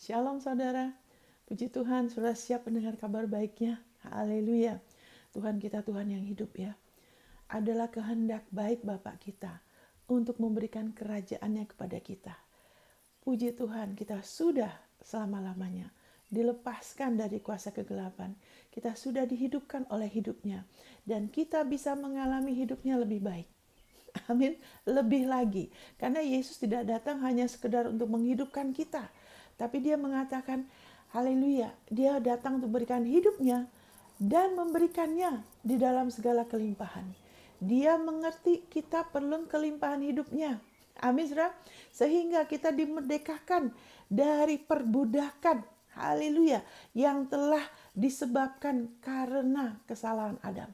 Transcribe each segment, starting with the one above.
Shalom saudara, puji Tuhan sudah siap mendengar kabar baiknya. Haleluya. Tuhan kita Tuhan yang hidup ya. Adalah kehendak baik Bapa kita untuk memberikan kerajaannya kepada kita. Puji Tuhan kita sudah selama-lamanya dilepaskan dari kuasa kegelapan. Kita sudah dihidupkan oleh hidupnya. Dan kita bisa mengalami hidupnya lebih baik. Amin. Lebih lagi. Karena Yesus tidak datang hanya sekedar untuk menghidupkan kita. Tapi dia mengatakan, haleluya, dia datang untuk memberikan hidupnya dan memberikannya di dalam segala kelimpahan. Dia mengerti kita perlu kelimpahan hidupnya. Amin, saudara. Sehingga kita dimerdekakan dari perbudakan, haleluya, yang telah disebabkan karena kesalahan Adam.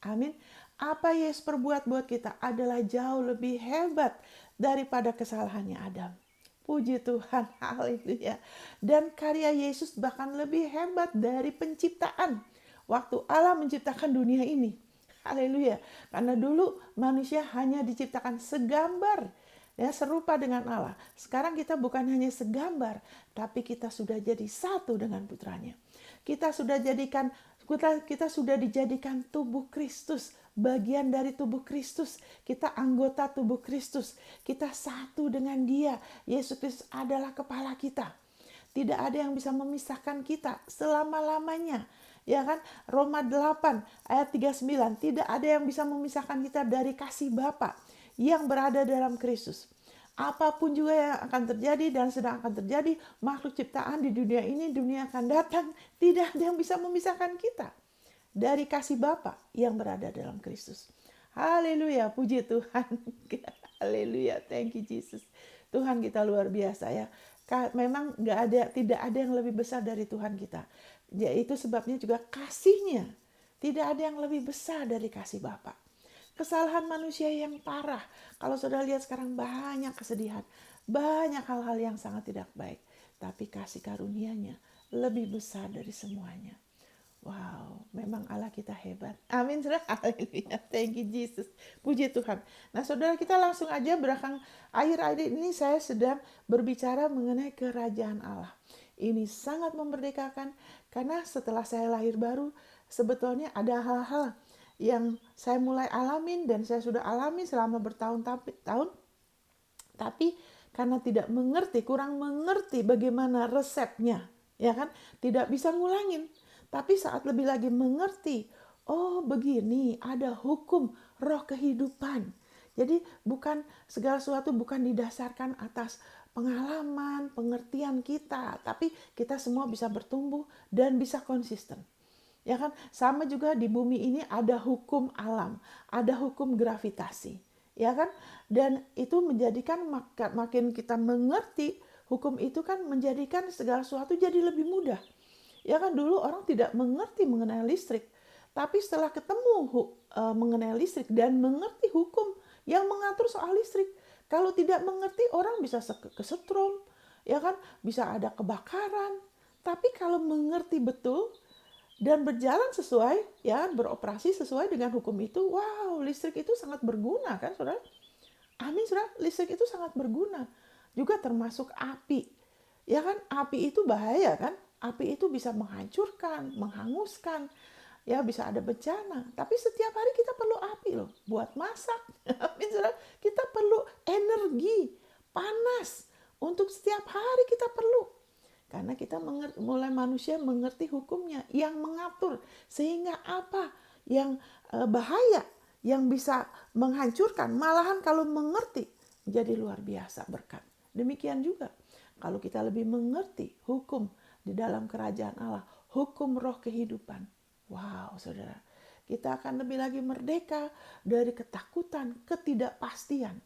Amin. Apa Yesus perbuat buat kita adalah jauh lebih hebat daripada kesalahannya Adam. Puji Tuhan, haleluya. Dan karya Yesus bahkan lebih hebat dari penciptaan. Waktu Allah menciptakan dunia ini. Haleluya. Karena dulu manusia hanya diciptakan segambar, ya, serupa dengan Allah. Sekarang kita bukan hanya segambar, tapi kita sudah jadi satu dengan putranya. Kita sudah dijadikan tubuh Kristus, bagian dari tubuh Kristus. Kita anggota tubuh Kristus. Kita satu dengan Dia. Yesus Kristus adalah kepala kita. Tidak ada yang bisa memisahkan kita selama-lamanya. Ya kan? Roma 8 ayat 39. Tidak ada yang bisa memisahkan kita dari kasih Bapa yang berada dalam Kristus. Apapun juga yang akan terjadi dan sedang akan terjadi, makhluk ciptaan di dunia ini, dunia akan datang, tidak ada yang bisa memisahkan kita dari kasih Bapa yang berada dalam Kristus. Haleluya, puji Tuhan. Haleluya, thank you Jesus. Tuhan kita luar biasa ya. Memang tidak ada yang lebih besar dari Tuhan kita. Ya, itu sebabnya juga kasihnya. Tidak ada yang lebih besar dari kasih Bapa. Kesalahan manusia yang parah. Kalau saudara lihat sekarang banyak kesedihan. Banyak hal-hal yang sangat tidak baik. Tapi kasih karunia-Nya lebih besar dari semuanya. Wow, memang Allah kita hebat. Amin, saudara. Haleluya. Thank you, Jesus. Puji Tuhan. Nah, saudara, kita langsung aja belakang akhir-akhir ini saya sedang berbicara mengenai kerajaan Allah. Ini sangat memerdekakan karena setelah saya lahir baru, sebetulnya ada hal-hal yang saya mulai alamin dan saya sudah alami selama bertahun-tahun. Tapi karena tidak mengerti, kurang mengerti bagaimana resepnya, ya kan? Tidak bisa ngulangin. Tapi saat lebih lagi mengerti, oh begini, ada hukum roh kehidupan. Jadi bukan segala sesuatu bukan didasarkan atas pengalaman, pengertian kita, tapi kita semua bisa bertumbuh dan bisa konsisten. Ya kan? Sama juga di bumi ini ada hukum alam, ada hukum gravitasi. Ya kan? Dan itu menjadikan makin kita mengerti hukum itu kan menjadikan segala sesuatu jadi lebih mudah. Ya kan, dulu orang tidak mengerti mengenai listrik. Tapi setelah ketemu mengenai listrik dan mengerti hukum yang mengatur soal listrik, kalau tidak mengerti orang bisa kesetrum, ya kan, bisa ada kebakaran. Tapi kalau mengerti betul dan berjalan sesuai, ya, beroperasi sesuai dengan hukum itu, wow, listrik itu sangat berguna kan, saudara? Amin, saudara. Listrik itu sangat berguna. Juga termasuk api. Ya kan, api itu bahaya kan? Api itu bisa menghancurkan, menghanguskan, ya bisa ada bencana. Tapi setiap hari kita perlu api loh, buat masak. Amin, saudara. Kita perlu energi, panas. Untuk setiap hari kita perlu. Karena kita mulai manusia mengerti hukumnya yang mengatur. Sehingga apa yang bahaya, yang bisa menghancurkan. Malahan kalau mengerti, menjadi luar biasa berkat. Demikian juga kalau kita lebih mengerti hukum di dalam kerajaan Allah. Hukum roh kehidupan. Wow, saudara. Kita akan lebih lagi merdeka dari ketakutan, ketidakpastian.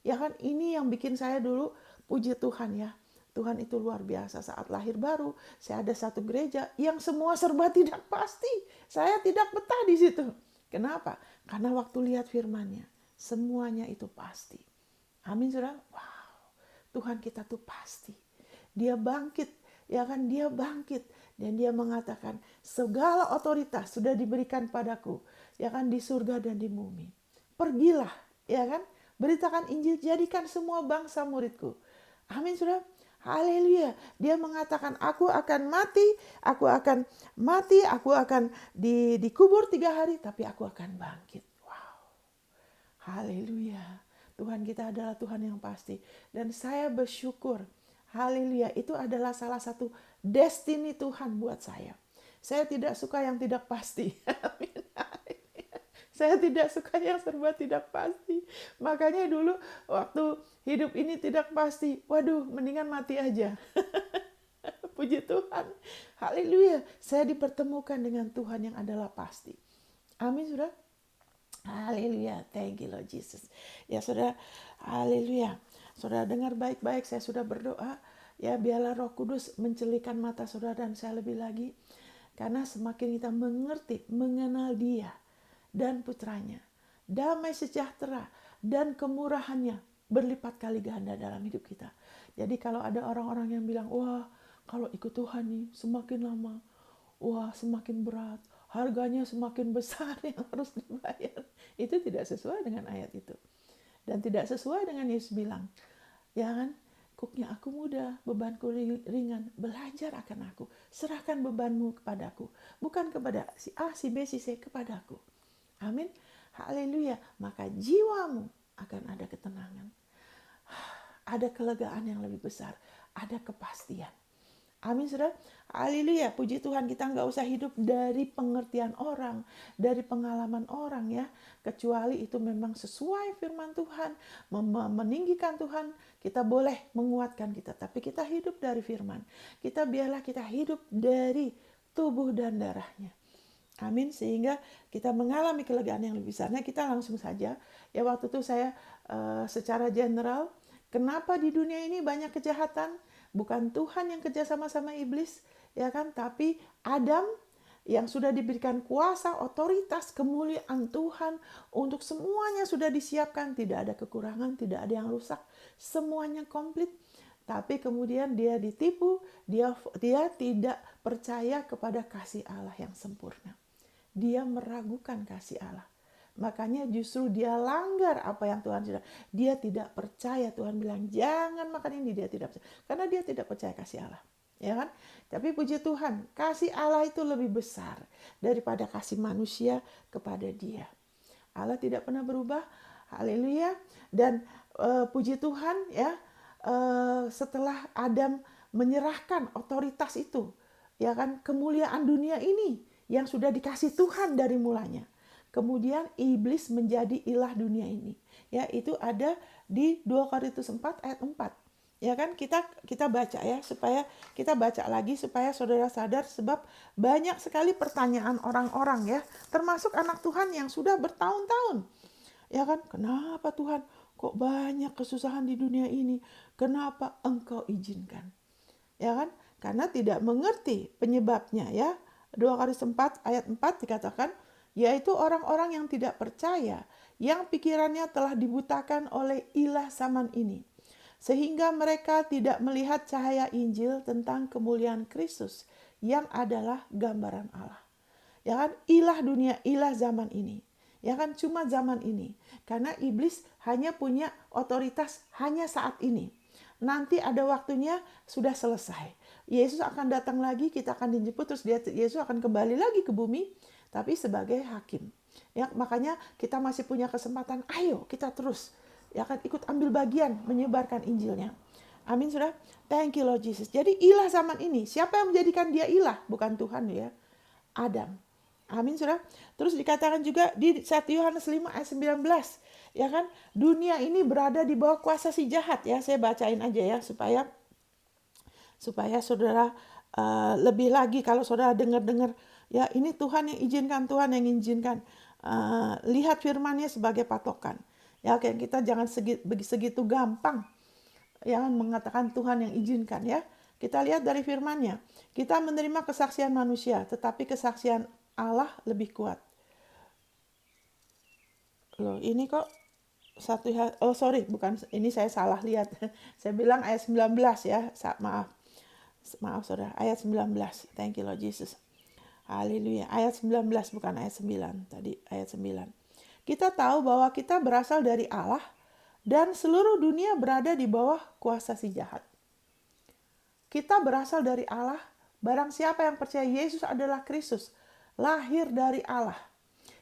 Ya kan, ini yang bikin saya dulu, puji Tuhan ya. Tuhan itu luar biasa. Saat lahir baru, saya ada satu gereja yang semua serba tidak pasti. Saya tidak betah di situ. Kenapa? Karena waktu lihat firman-Nya, semuanya itu pasti. Amin, saudara. Wow, Tuhan kita tuh pasti. Dia bangkit, ya kan? Dia bangkit dan dia mengatakan segala otoritas sudah diberikan padaku, ya kan, di surga dan di bumi. Pergilah, ya kan? Beritakan Injil, jadikan semua bangsa muridku. Amin, saudara. Haleluya. Dia mengatakan, aku akan mati, aku akan dikubur 3 hari, tapi aku akan bangkit. Wow. Haleluya. Tuhan kita adalah Tuhan yang pasti. Dan saya bersyukur, haleluya, itu adalah salah satu destiny Tuhan buat saya. Saya tidak suka yang tidak pasti. Amin. Saya tidak suka yang serba tidak pasti. Makanya dulu waktu hidup ini tidak pasti, waduh mendingan mati aja. Puji Tuhan. Haleluya. Saya dipertemukan dengan Tuhan yang adalah pasti. Amin, saudara. Haleluya. Thank you Lord Jesus. Ya saudara, haleluya. Saudara dengar baik-baik, saya sudah berdoa. Ya biarlah Roh Kudus mencelikan mata saudara dan saya lebih lagi. Karena semakin kita mengerti, mengenal Dia dan putranya, damai sejahtera dan kemurahannya berlipat kali ganda dalam hidup kita. Jadi kalau ada orang-orang yang bilang, wah kalau ikut Tuhan nih semakin lama, wah semakin berat, harganya semakin besar yang harus dibayar. Itu tidak sesuai dengan ayat itu. Dan tidak sesuai dengan Yesus bilang, ya kan, kuknya aku mudah, bebanku ringan, belajar akan aku, serahkan bebanmu kepadaku, bukan kepada si A, si B, si C, kepadaku. Amin. Haleluya. Maka jiwamu akan ada ketenangan. Ada kelegaan yang lebih besar. Ada kepastian. Amin, saudara. Haleluya. Puji Tuhan, kita nggak usah hidup dari pengertian orang, dari pengalaman orang ya. Kecuali itu memang sesuai firman Tuhan, meninggikan Tuhan, kita boleh menguatkan kita. Tapi kita hidup dari firman. Biarlah kita hidup dari tubuh dan darahnya. Amin, sehingga kita mengalami kelegaan yang lebih besar. Nah, kita langsung saja. Ya waktu itu saya secara general, kenapa di dunia ini banyak kejahatan? Bukan Tuhan yang kerja sama iblis, ya kan? Tapi Adam yang sudah diberikan kuasa, otoritas, kemuliaan Tuhan untuk semuanya sudah disiapkan. Tidak ada kekurangan, tidak ada yang rusak. Semuanya komplit. Tapi kemudian dia ditipu, dia tidak percaya kepada kasih Allah yang sempurna. Dia meragukan kasih Allah. Makanya justru dia langgar apa yang Tuhan sudah. Dia tidak percaya. Tuhan bilang jangan makan ini, dia tidak percaya. Karena dia tidak percaya kasih Allah. Ya kan? Tapi puji Tuhan, kasih Allah itu lebih besar daripada kasih manusia kepada dia. Allah tidak pernah berubah. Haleluya. Dan puji Tuhan ya, setelah Adam menyerahkan otoritas itu, ya kan, kemuliaan dunia ini yang sudah dikasih Tuhan dari mulanya. Kemudian iblis menjadi ilah dunia ini. Ya, itu ada di 2 Korintus 4 ayat 4. Ya kan, kita baca ya, supaya kita baca lagi supaya saudara sadar, sebab banyak sekali pertanyaan orang-orang ya, termasuk anak Tuhan yang sudah bertahun-tahun. Ya kan, kenapa Tuhan kok banyak kesusahan di dunia ini? Kenapa Engkau izinkan? Ya kan? Karena tidak mengerti penyebabnya ya. 2 Korintus 4 ayat 4 dikatakan, yaitu orang-orang yang tidak percaya, yang pikirannya telah dibutakan oleh ilah zaman ini, sehingga mereka tidak melihat cahaya Injil tentang kemuliaan Kristus yang adalah gambaran Allah. Ya kan, ilah dunia, ilah zaman ini. Ya kan, cuma zaman ini. Karena iblis hanya punya otoritas hanya saat ini. Nanti ada waktunya sudah selesai. Yesus akan datang lagi, kita akan dijemput, terus Yesus akan kembali lagi ke bumi, tapi sebagai hakim. Ya, makanya kita masih punya kesempatan, ayo kita terus ya kan ikut ambil bagian menyebarkan Injilnya. Amin, saudara. Thank you Lord Jesus. Jadi ilah zaman ini, siapa yang menjadikan dia ilah? Bukan Tuhan ya, Adam. Amin, saudara. Terus dikatakan juga di 1 Yohanes 5 ayat 19, ya kan, dunia ini berada di bawah kuasa si jahat ya. Saya bacain aja ya supaya saudara lebih lagi, kalau saudara dengar ya, ini Tuhan yang izinkan, Tuhan yang izinkan. Lihat firman-Nya sebagai patokan. Ya, kayak kita jangan segitu gampang yang mengatakan Tuhan yang izinkan ya. Kita lihat dari firman-Nya. Kita menerima kesaksian manusia, tetapi kesaksian Allah lebih kuat. Loh, ini kok bukan, ini saya salah lihat. Saya bilang ayat 19 ya. Maaf saudara, ayat 19. Thank you Lord Jesus. Haleluya. Ayat 19 bukan ayat 9. Tadi ayat 9. Kita tahu bahwa kita berasal dari Allah dan seluruh dunia berada di bawah kuasa si jahat. Kita berasal dari Allah. Barang siapa yang percaya Yesus adalah Kristus, lahir dari Allah.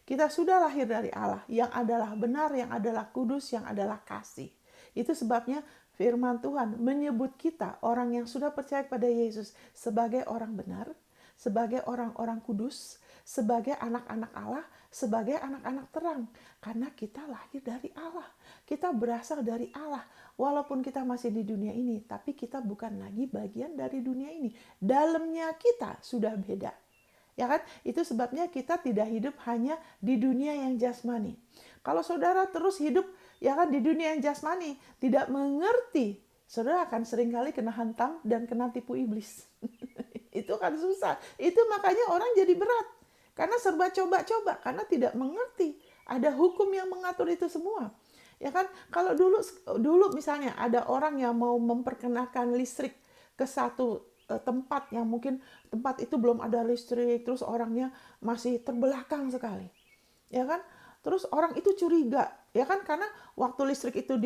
Kita sudah lahir dari Allah, yang adalah benar, yang adalah kudus, yang adalah kasih. Itu sebabnya firman Tuhan menyebut kita, orang yang sudah percaya kepada Yesus, sebagai orang benar, sebagai orang-orang kudus, sebagai anak-anak Allah, sebagai anak-anak terang. Karena kita lahir dari Allah. Kita berasal dari Allah. Walaupun kita masih di dunia ini, tapi kita bukan lagi bagian dari dunia ini. Dalamnya kita sudah beda. Ya kan? Itu sebabnya kita tidak hidup hanya di dunia yang jasmani. Kalau saudara terus hidup ya kan di dunia yang jasmani, tidak mengerti, saudara akan seringkali kena hantam dan kena tipu iblis. Itu kan susah. Itu makanya orang jadi berat. Karena serba coba-coba, karena tidak mengerti. Ada hukum yang mengatur itu semua. Ya kan? Kalau dulu misalnya ada orang yang mau memperkenalkan listrik ke satu tempat yang mungkin tempat itu belum ada listrik, terus orangnya masih terbelakang sekali, ya kan? Terus orang itu curiga, ya kan? Karena waktu listrik itu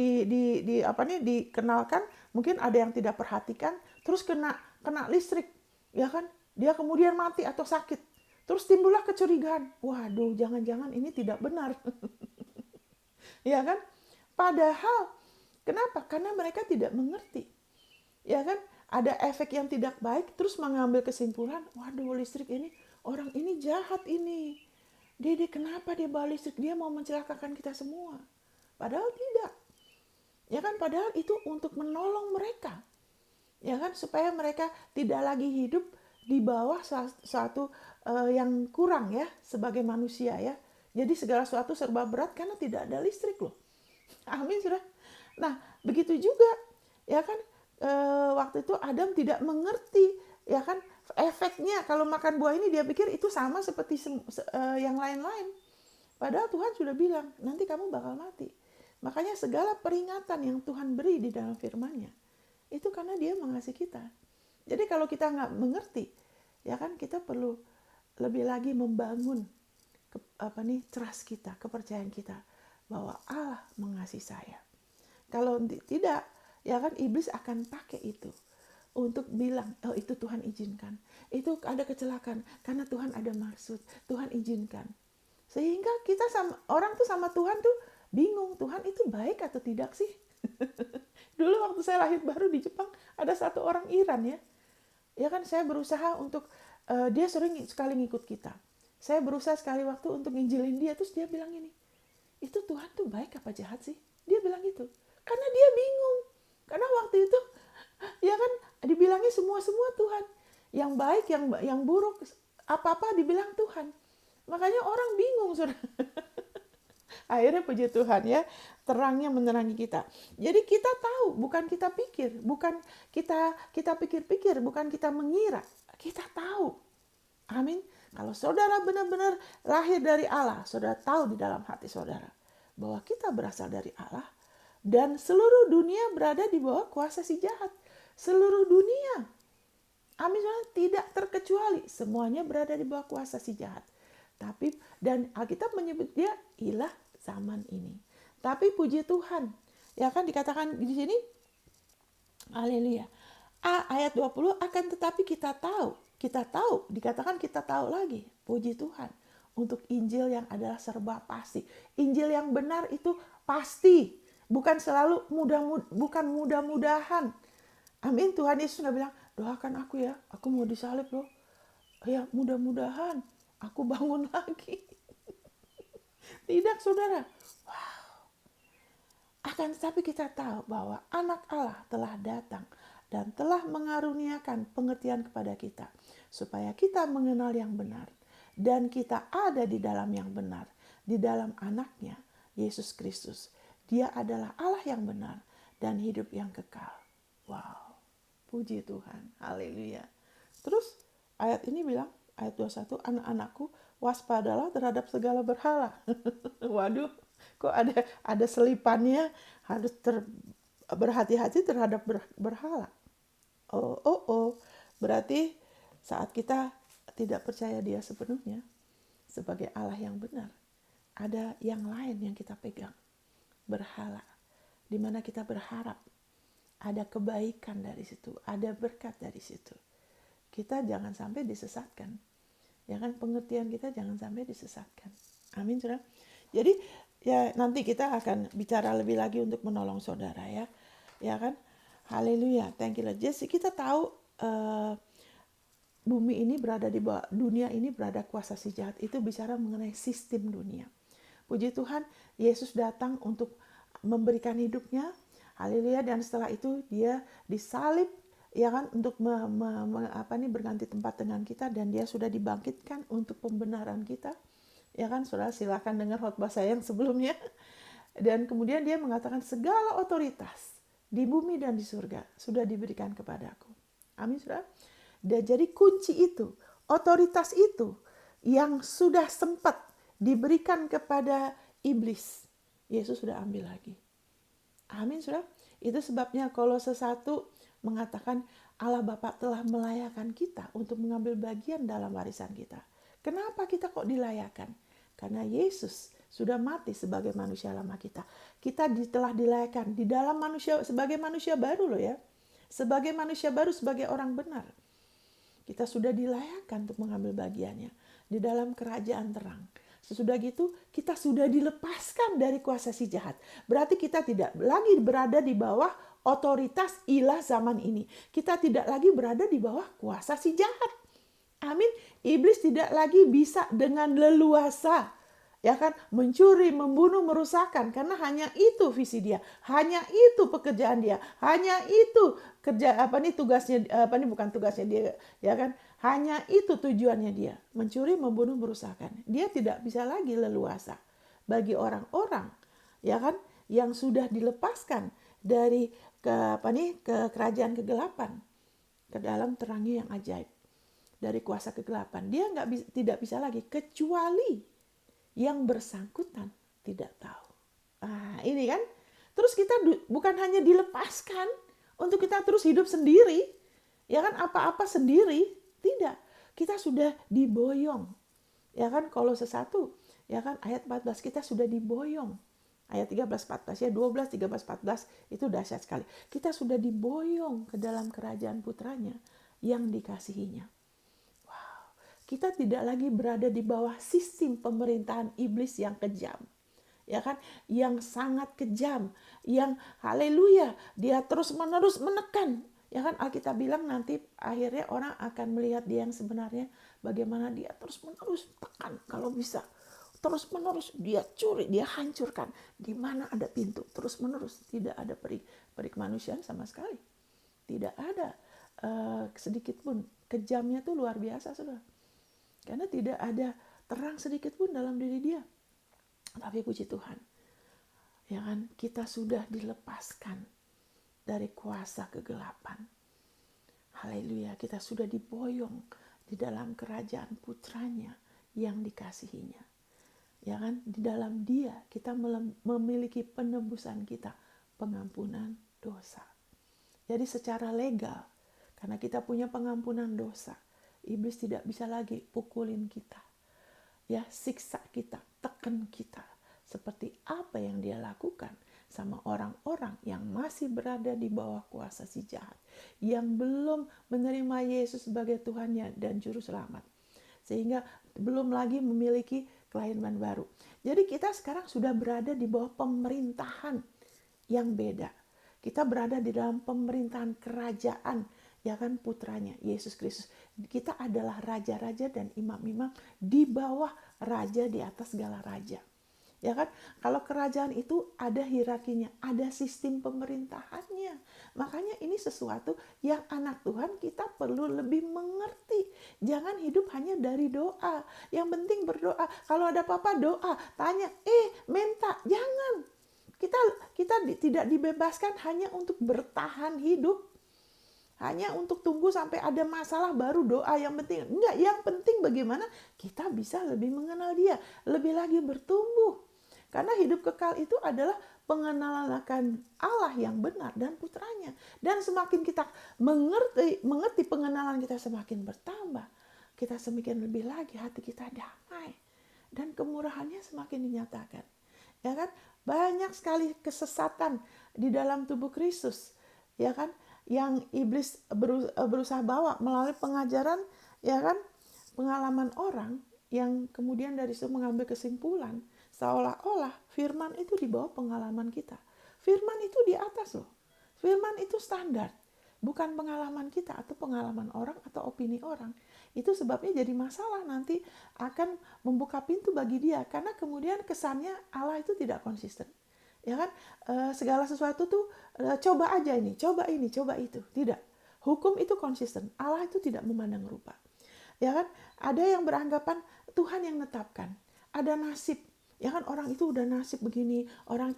dikenalkan, mungkin ada yang tidak perhatikan, terus kena listrik, ya kan? Dia kemudian mati atau sakit, terus timbullah kecurigaan, waduh, jangan-jangan ini tidak benar, ya kan? Padahal kenapa? Karena mereka tidak mengerti, ya kan? Ada efek yang tidak baik, terus mengambil kesimpulan, waduh listrik ini, orang ini jahat ini. Dia kenapa dia bawa listrik? Dia mau mencelakakan kita semua. Padahal tidak. Ya kan, padahal itu untuk menolong mereka. Ya kan, supaya mereka tidak lagi hidup di bawah satu yang kurang ya, sebagai manusia ya. Jadi segala sesuatu serba berat karena tidak ada listrik loh. Amin, sudah. Nah, begitu juga, ya kan, waktu itu Adam tidak mengerti, ya kan, efeknya kalau makan buah ini dia pikir itu sama seperti yang lain-lain. Padahal Tuhan sudah bilang, nanti kamu bakal mati. Makanya segala peringatan yang Tuhan beri di dalam firman-Nya, itu karena Dia mengasihi kita. Jadi kalau kita nggak mengerti, ya kan, kita perlu lebih lagi membangun trust kita, kepercayaan kita bahwa Allah mengasihi saya. Kalau tidak, ya kan, iblis akan pakai itu untuk bilang, oh itu Tuhan izinkan, itu ada kecelakaan karena Tuhan ada maksud, Tuhan izinkan. Sehingga kita orang tuh sama Tuhan tuh bingung, Tuhan itu baik atau tidak sih? Dulu waktu saya lahir baru di Jepang, ada satu orang Iran ya. Ya kan, saya berusaha untuk dia sering sekali ngikut kita. Saya berusaha sekali waktu untuk nginjilin dia, terus dia bilang ini, itu Tuhan tuh baik apa jahat sih? Dia bilang gitu. Karena dia bingung. Karena waktu itu ya kan dibilangnya semua Tuhan. Yang baik, yang buruk, apa-apa dibilang Tuhan. Makanya orang bingung, Saudara. Akhirnya puji Tuhan ya, terangnya menerangi kita. Jadi kita tahu, bukan kita pikir, bukan kita pikir-pikir, bukan kita mengira. Kita tahu. Amin. Kalau saudara benar-benar lahir dari Allah, saudara tahu di dalam hati saudara bahwa kita berasal dari Allah dan seluruh dunia berada di bawah kuasa si jahat. Seluruh dunia. Amin, saudara, tidak terkecuali, semuanya berada di bawah kuasa si jahat. Tapi dan Alkitab menyebut dia ilah zaman ini. Tapi puji Tuhan, ya kan dikatakan di sini, haleluya. Ayat 20, akan tetapi kita tahu, dikatakan kita tahu lagi, puji Tuhan, untuk Injil yang adalah serba pasti. Injil yang benar itu pasti, bukan selalu bukan mudah-mudahan. Amin. Tuhan Yesus nggak bilang, doakan aku ya, aku mau disalib loh. Ya mudah-mudahan aku bangun lagi. Tidak, saudara. Akan tetapi kita tahu bahwa anak Allah telah datang dan telah mengaruniakan pengertian kepada kita, supaya kita mengenal yang benar, dan kita ada di dalam yang benar, di dalam anaknya, Yesus Kristus. Dia adalah Allah yang benar dan hidup yang kekal. Wow, puji Tuhan, haleluya. Terus ayat ini bilang, ayat 21, anak-anakku, waspadalah terhadap segala berhala. Waduh, kok ada selipannya, harus berhati-hati terhadap berhala. Oh, berarti saat kita tidak percaya Dia sepenuhnya sebagai Allah yang benar, ada yang lain yang kita pegang, berhala, di mana kita berharap ada kebaikan dari situ, ada berkat dari situ. Kita jangan sampai disesatkan. Ya kan, pengertian kita jangan sampai disesatkan. Amin, Saudara. Jadi ya nanti kita akan bicara lebih lagi untuk menolong saudara ya. Ya kan? Haleluya. Thank you Lord. Jadi kita tahu bumi ini berada di bawah, dunia ini berada kuasa si jahat. Itu bicara mengenai sistem dunia. Puji Tuhan, Yesus datang untuk memberikan hidupnya. Haleluya. Dan setelah itu dia disalib, ya kan, untuk berganti tempat dengan kita, dan dia sudah dibangkitkan untuk pembenaran kita. Ya kan, saudara silakan dengar khotbah saya yang sebelumnya. Dan kemudian dia mengatakan segala otoritas di bumi dan di surga sudah diberikan kepadaku. Amin, saudara. Dan jadi kunci itu, otoritas itu yang sudah sempat diberikan kepada iblis, Yesus sudah ambil lagi. Amin, saudara. Itu sebabnya Kolose 1 mengatakan Allah Bapa telah melayakkan kita untuk mengambil bagian dalam warisan kita. Kenapa kita kok dilayakkan? Karena Yesus sudah mati sebagai manusia lama kita. Kita telah dilayakkan di dalam manusia, sebagai manusia baru loh ya. Sebagai manusia baru, sebagai orang benar. Kita sudah dilayakkan untuk mengambil bagiannya di dalam kerajaan terang. Sesudah gitu, kita sudah dilepaskan dari kuasa si jahat. Berarti kita tidak lagi berada di bawah otoritas ilah zaman ini. Kita tidak lagi berada di bawah kuasa si jahat. Amin. Iblis tidak lagi bisa dengan leluasa, ya kan, mencuri, membunuh, merusakkan, karena hanya itu visi dia, hanya itu pekerjaan dia, hanya itu tugasnya, bukan tugasnya dia, ya kan, hanya itu tujuannya dia, mencuri, membunuh, merusakkan. Dia tidak bisa lagi leluasa. Bagi orang-orang, ya kan, yang sudah dilepaskan dari ke kerajaan kegelapan ke dalam terangnya yang ajaib, dari kuasa kegelapan, dia tidak bisa lagi, kecuali yang bersangkutan tidak tahu. Ini kan, terus kita bukan hanya dilepaskan untuk kita terus hidup sendiri, ya kan, apa-apa sendiri, tidak. Kita sudah diboyong, ya kan, Kolose 1, ya kan, ayat 14, kita sudah diboyong. Ayat 13-14 ya, 12, 13, 14 itu dahsyat sekali. Kita sudah diboyong ke dalam kerajaan putranya yang dikasihinya. Kita tidak lagi berada di bawah sistem pemerintahan iblis yang kejam. Ya kan? Yang sangat kejam. Yang haleluya, dia terus-menerus menekan. Ya kan, Alkitab bilang nanti akhirnya orang akan melihat dia yang sebenarnya, bagaimana dia terus-menerus tekan kalau bisa. Terus-menerus dia curi, dia hancurkan. Di mana ada pintu, terus-menerus. Tidak ada perik manusia sama sekali. Tidak ada sedikit pun. Kejamnya tuh luar biasa, saudara. Karena tidak ada terang sedikit pun dalam diri dia. Tapi puji Tuhan, ya kan, kita sudah dilepaskan dari kuasa kegelapan. Haleluya, kita sudah diboyong di dalam kerajaan putranya yang dikasihinya. Ya kan, di dalam dia kita memiliki penebusan kita, pengampunan dosa. Jadi secara legal, karena kita punya pengampunan dosa, iblis tidak bisa lagi pukulin kita, ya, siksa kita, tekan kita, seperti apa yang dia lakukan sama orang-orang yang masih berada di bawah kuasa si jahat, yang belum menerima Yesus sebagai Tuhannya dan Juru Selamat, sehingga belum lagi memiliki kelahiran baru. Jadi kita sekarang sudah berada di bawah pemerintahan yang beda. Kita berada di dalam pemerintahan kerajaan, ya kan, putranya Yesus Kristus. Kita adalah raja-raja dan imam-imam di bawah raja di atas segala raja. Ya kan? Kalau kerajaan itu ada hierarkinya, ada sistem pemerintahannya. Makanya ini sesuatu yang anak Tuhan kita perlu lebih mengerti. Jangan hidup hanya dari doa. Yang penting berdoa. Kalau ada apa-apa doa, tanya, minta, jangan. Kita tidak dibebaskan hanya untuk bertahan hidup. Hanya untuk tunggu sampai ada masalah baru doa, yang penting. Enggak, yang penting bagaimana kita bisa lebih mengenal dia, lebih lagi bertumbuh. Karena hidup kekal itu adalah pengenalan akan Allah yang benar dan putranya. Dan semakin kita mengerti pengenalan kita semakin bertambah. Kita semakin lebih lagi hati kita damai. Dan kemurahannya semakin dinyatakan. Ya kan? Banyak sekali kesesatan di dalam tubuh Kristus. ya kan, yang iblis berusaha bawa melalui pengajaran, ya kan, pengalaman orang yang kemudian dari situ mengambil kesimpulan seolah-olah firman itu di bawah pengalaman kita. Firman itu di atas loh. Firman itu standar, bukan pengalaman kita atau pengalaman orang atau opini orang. Itu sebabnya jadi masalah, nanti akan membuka pintu bagi dia, karena kemudian kesannya Allah itu tidak konsisten. Ya kan, segala sesuatu tuh coba aja ini, coba itu. Tidak. Hukum itu konsisten. Allah itu tidak memandang rupa. Ya kan, ada yang beranggapan Tuhan yang menetapkan. Ada nasib. Ya kan, orang itu udah nasib begini, orang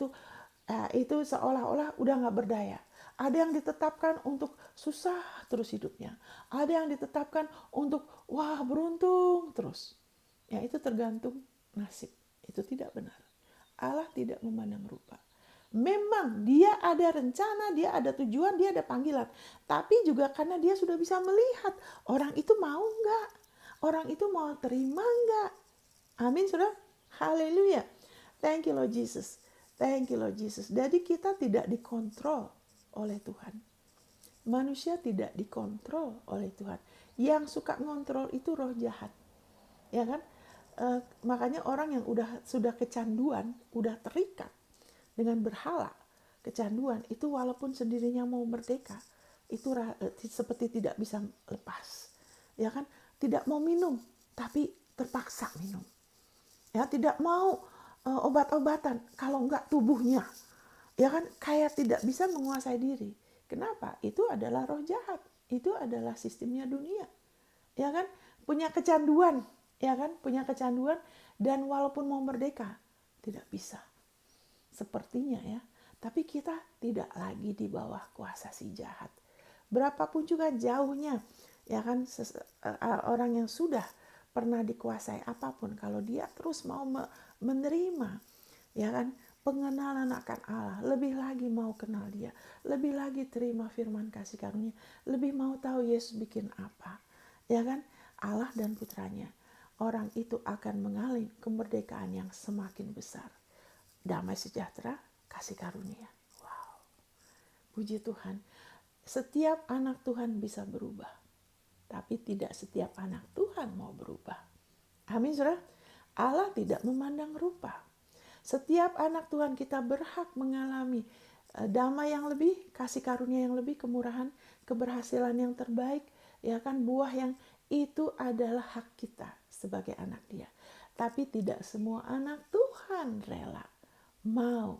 itu seolah-olah udah nggak berdaya. Ada yang ditetapkan untuk susah terus hidupnya. Ada yang ditetapkan untuk wah beruntung terus. Ya itu tergantung nasib. Itu tidak benar. Allah tidak memandang rupa. Memang dia ada rencana, dia ada tujuan, dia ada panggilan. Tapi juga karena dia sudah bisa melihat orang itu mau enggak, orang itu mau terima enggak. Amin, saudara. Haleluya. Thank you Lord Jesus. Thank you Lord Jesus. Jadi kita tidak dikontrol oleh Tuhan. Manusia tidak dikontrol oleh Tuhan. Yang suka ngontrol itu roh jahat. Ya kan? Makanya orang yang sudah kecanduan, udah terikat dengan berhala, kecanduan itu walaupun sendirinya mau merdeka, itu seperti tidak bisa lepas. Ya kan? Tidak mau minum, tapi terpaksa minum. Ya, tidak mau obat-obatan kalau enggak tubuhnya. Ya kan? Kayak tidak bisa menguasai diri. Kenapa? Itu adalah roh jahat. Itu adalah sistemnya dunia. Ya kan? Punya kecanduan, ya kan? Punya kecanduan, dan walaupun mau merdeka tidak bisa. Sepertinya ya. Tapi kita tidak lagi di bawah kuasa si jahat. Berapapun juga jauhnya, ya kan, orang yang sudah pernah dikuasai apapun, kalau dia terus mau menerima, ya kan, pengenalan akan Allah, lebih lagi mau kenal dia, lebih lagi terima firman kasih karunia, lebih mau tahu Yesus bikin apa, ya kan, Allah dan putranya, orang itu akan mengalami kemerdekaan yang semakin besar, damai sejahtera, kasih karunia. Wow, puji Tuhan. Setiap anak Tuhan bisa berubah, tapi tidak setiap anak Tuhan mau berubah. Amin, saudara. Allah tidak memandang rupa. Setiap anak Tuhan kita berhak mengalami damai yang lebih, kasih karunia yang lebih, kemurahan, keberhasilan yang terbaik, ya kan, buah yang itu adalah hak kita sebagai anak Dia. Tapi tidak semua anak Tuhan rela mau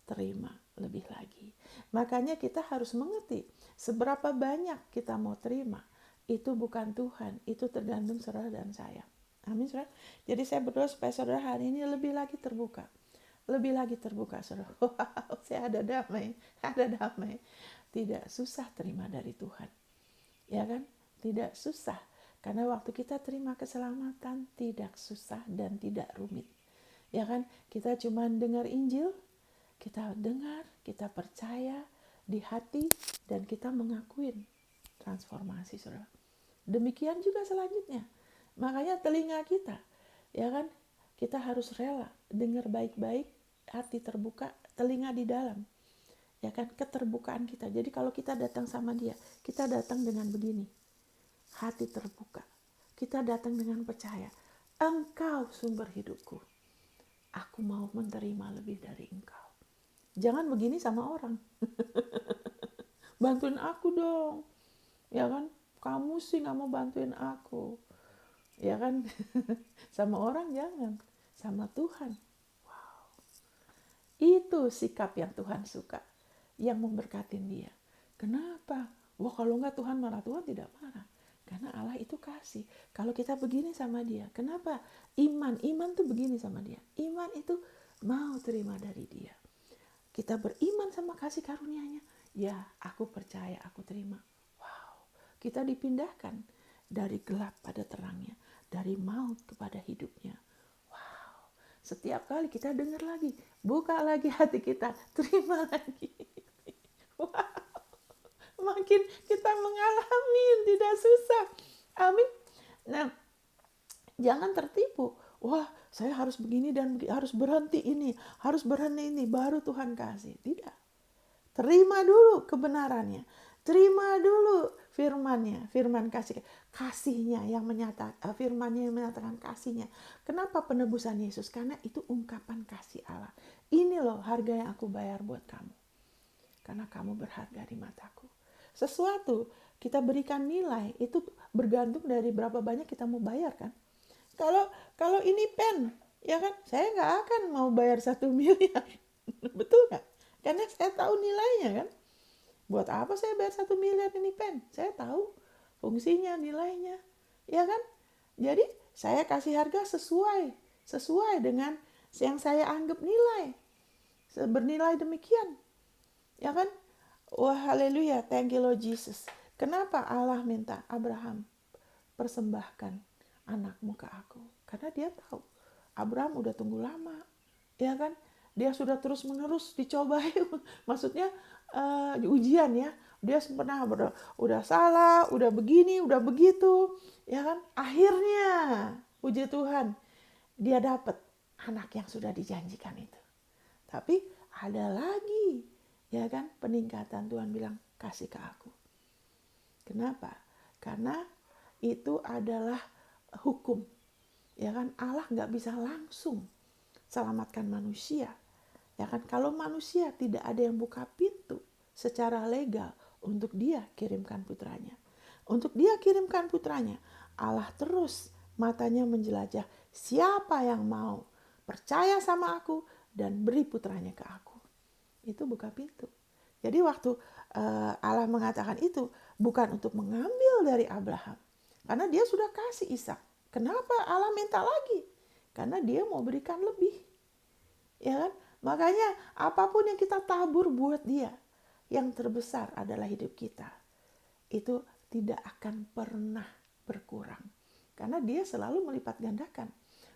terima lebih lagi. Makanya kita harus mengerti seberapa banyak kita mau terima. Itu bukan Tuhan, itu tergantung saudara dan saya. Amin, saudara. Jadi saya berdoa supaya saudara hari ini lebih lagi terbuka. Lebih lagi terbuka, saudara. Wow, saya ada damai, ada damai. Tidak susah terima dari Tuhan. Ya kan? Tidak susah. Karena waktu kita terima keselamatan, tidak susah dan tidak rumit. Ya kan? Kita cuma dengar Injil, kita dengar, kita percaya di hati, dan kita mengakuin transformasi, saudara. Demikian juga selanjutnya. Makanya telinga kita, ya kan, kita harus rela dengar baik-baik, hati terbuka, telinga di dalam. Ya kan, keterbukaan kita. Jadi kalau kita datang sama Dia, kita datang dengan begini. Hati terbuka. Kita datang dengan percaya. Engkau sumber hidupku. Aku mau menerima lebih dari Engkau. Jangan begini sama orang. Bantuin aku dong. Ya kan? Kamu sih gak mau bantuin aku. Ya kan? Sama orang jangan. Sama Tuhan. Wow. Itu sikap yang Tuhan suka. Yang memberkatin dia. Kenapa? Wah, kalau enggak Tuhan marah. Tuhan tidak marah. Karena Allah itu kasih. Kalau kita begini sama Dia. Kenapa? Iman tuh begini sama Dia. Iman itu mau terima dari Dia. Kita beriman sama kasih karunia-Nya. Ya, aku percaya, aku terima. Wow, kita dipindahkan dari gelap pada terangnya, dari maut kepada hidupnya. Wow, setiap kali kita dengar lagi, buka lagi hati kita, terima lagi. Wow, makin kita mengalami tidak susah. Amin. Nah, jangan tertipu. Wah, saya harus begini dan harus berhenti ini, baru Tuhan kasih. Tidak. Terima dulu kebenarannya. Terima dulu firmannya, firman kasihnya yang menyatakan, firmannya yang menyatakan kasihnya. Kenapa penebusan Yesus? Karena itu ungkapan kasih Allah. Ini loh harga yang aku bayar buat kamu. Karena kamu berharga di mataku. Sesuatu kita berikan nilai itu bergantung dari berapa banyak kita mau bayar kan. Kalau ini pen, ya kan, saya nggak akan mau bayar 1 miliar. Betul nggak? Karena saya tahu nilainya kan. Buat apa saya bayar 1 miliar ini pen? Saya tahu fungsinya, nilainya. Ya kan? Jadi saya kasih harga sesuai dengan yang saya anggap nilai. Bernilai demikian. Ya kan? Wah, haleluya. Thank you Lord Jesus. Kenapa Allah minta Abraham persembahkan anakmu ke aku? Karena dia tahu Abraham udah tunggu lama. Ya kan? Dia sudah terus-menerus dicobai. Maksudnya ujian ya. Dia pernah udah salah, udah begini, udah begitu. Ya kan? Akhirnya, puji Tuhan, dia dapat anak yang sudah dijanjikan itu. Tapi ada lagi, ya kan, peningkatan. Tuhan bilang, kasih ke aku. Kenapa? Karena itu adalah hukum. Ya kan, Allah nggak bisa langsung selamatkan manusia. Ya kan, kalau manusia tidak ada yang buka pintu secara legal untuk dia kirimkan putranya. Untuk dia kirimkan putranya, Allah terus matanya menjelajah siapa yang mau percaya sama aku dan beri putranya ke aku. Itu buka pintu. Jadi waktu Allah mengatakan itu bukan untuk mengambil dari Abraham. Karena dia sudah kasih Ishak. Kenapa Allah minta lagi? Karena dia mau berikan lebih. Ya kan? Makanya apapun yang kita tabur buat dia, yang terbesar adalah hidup kita. Itu tidak akan pernah berkurang. Karena dia selalu melipat gandakan.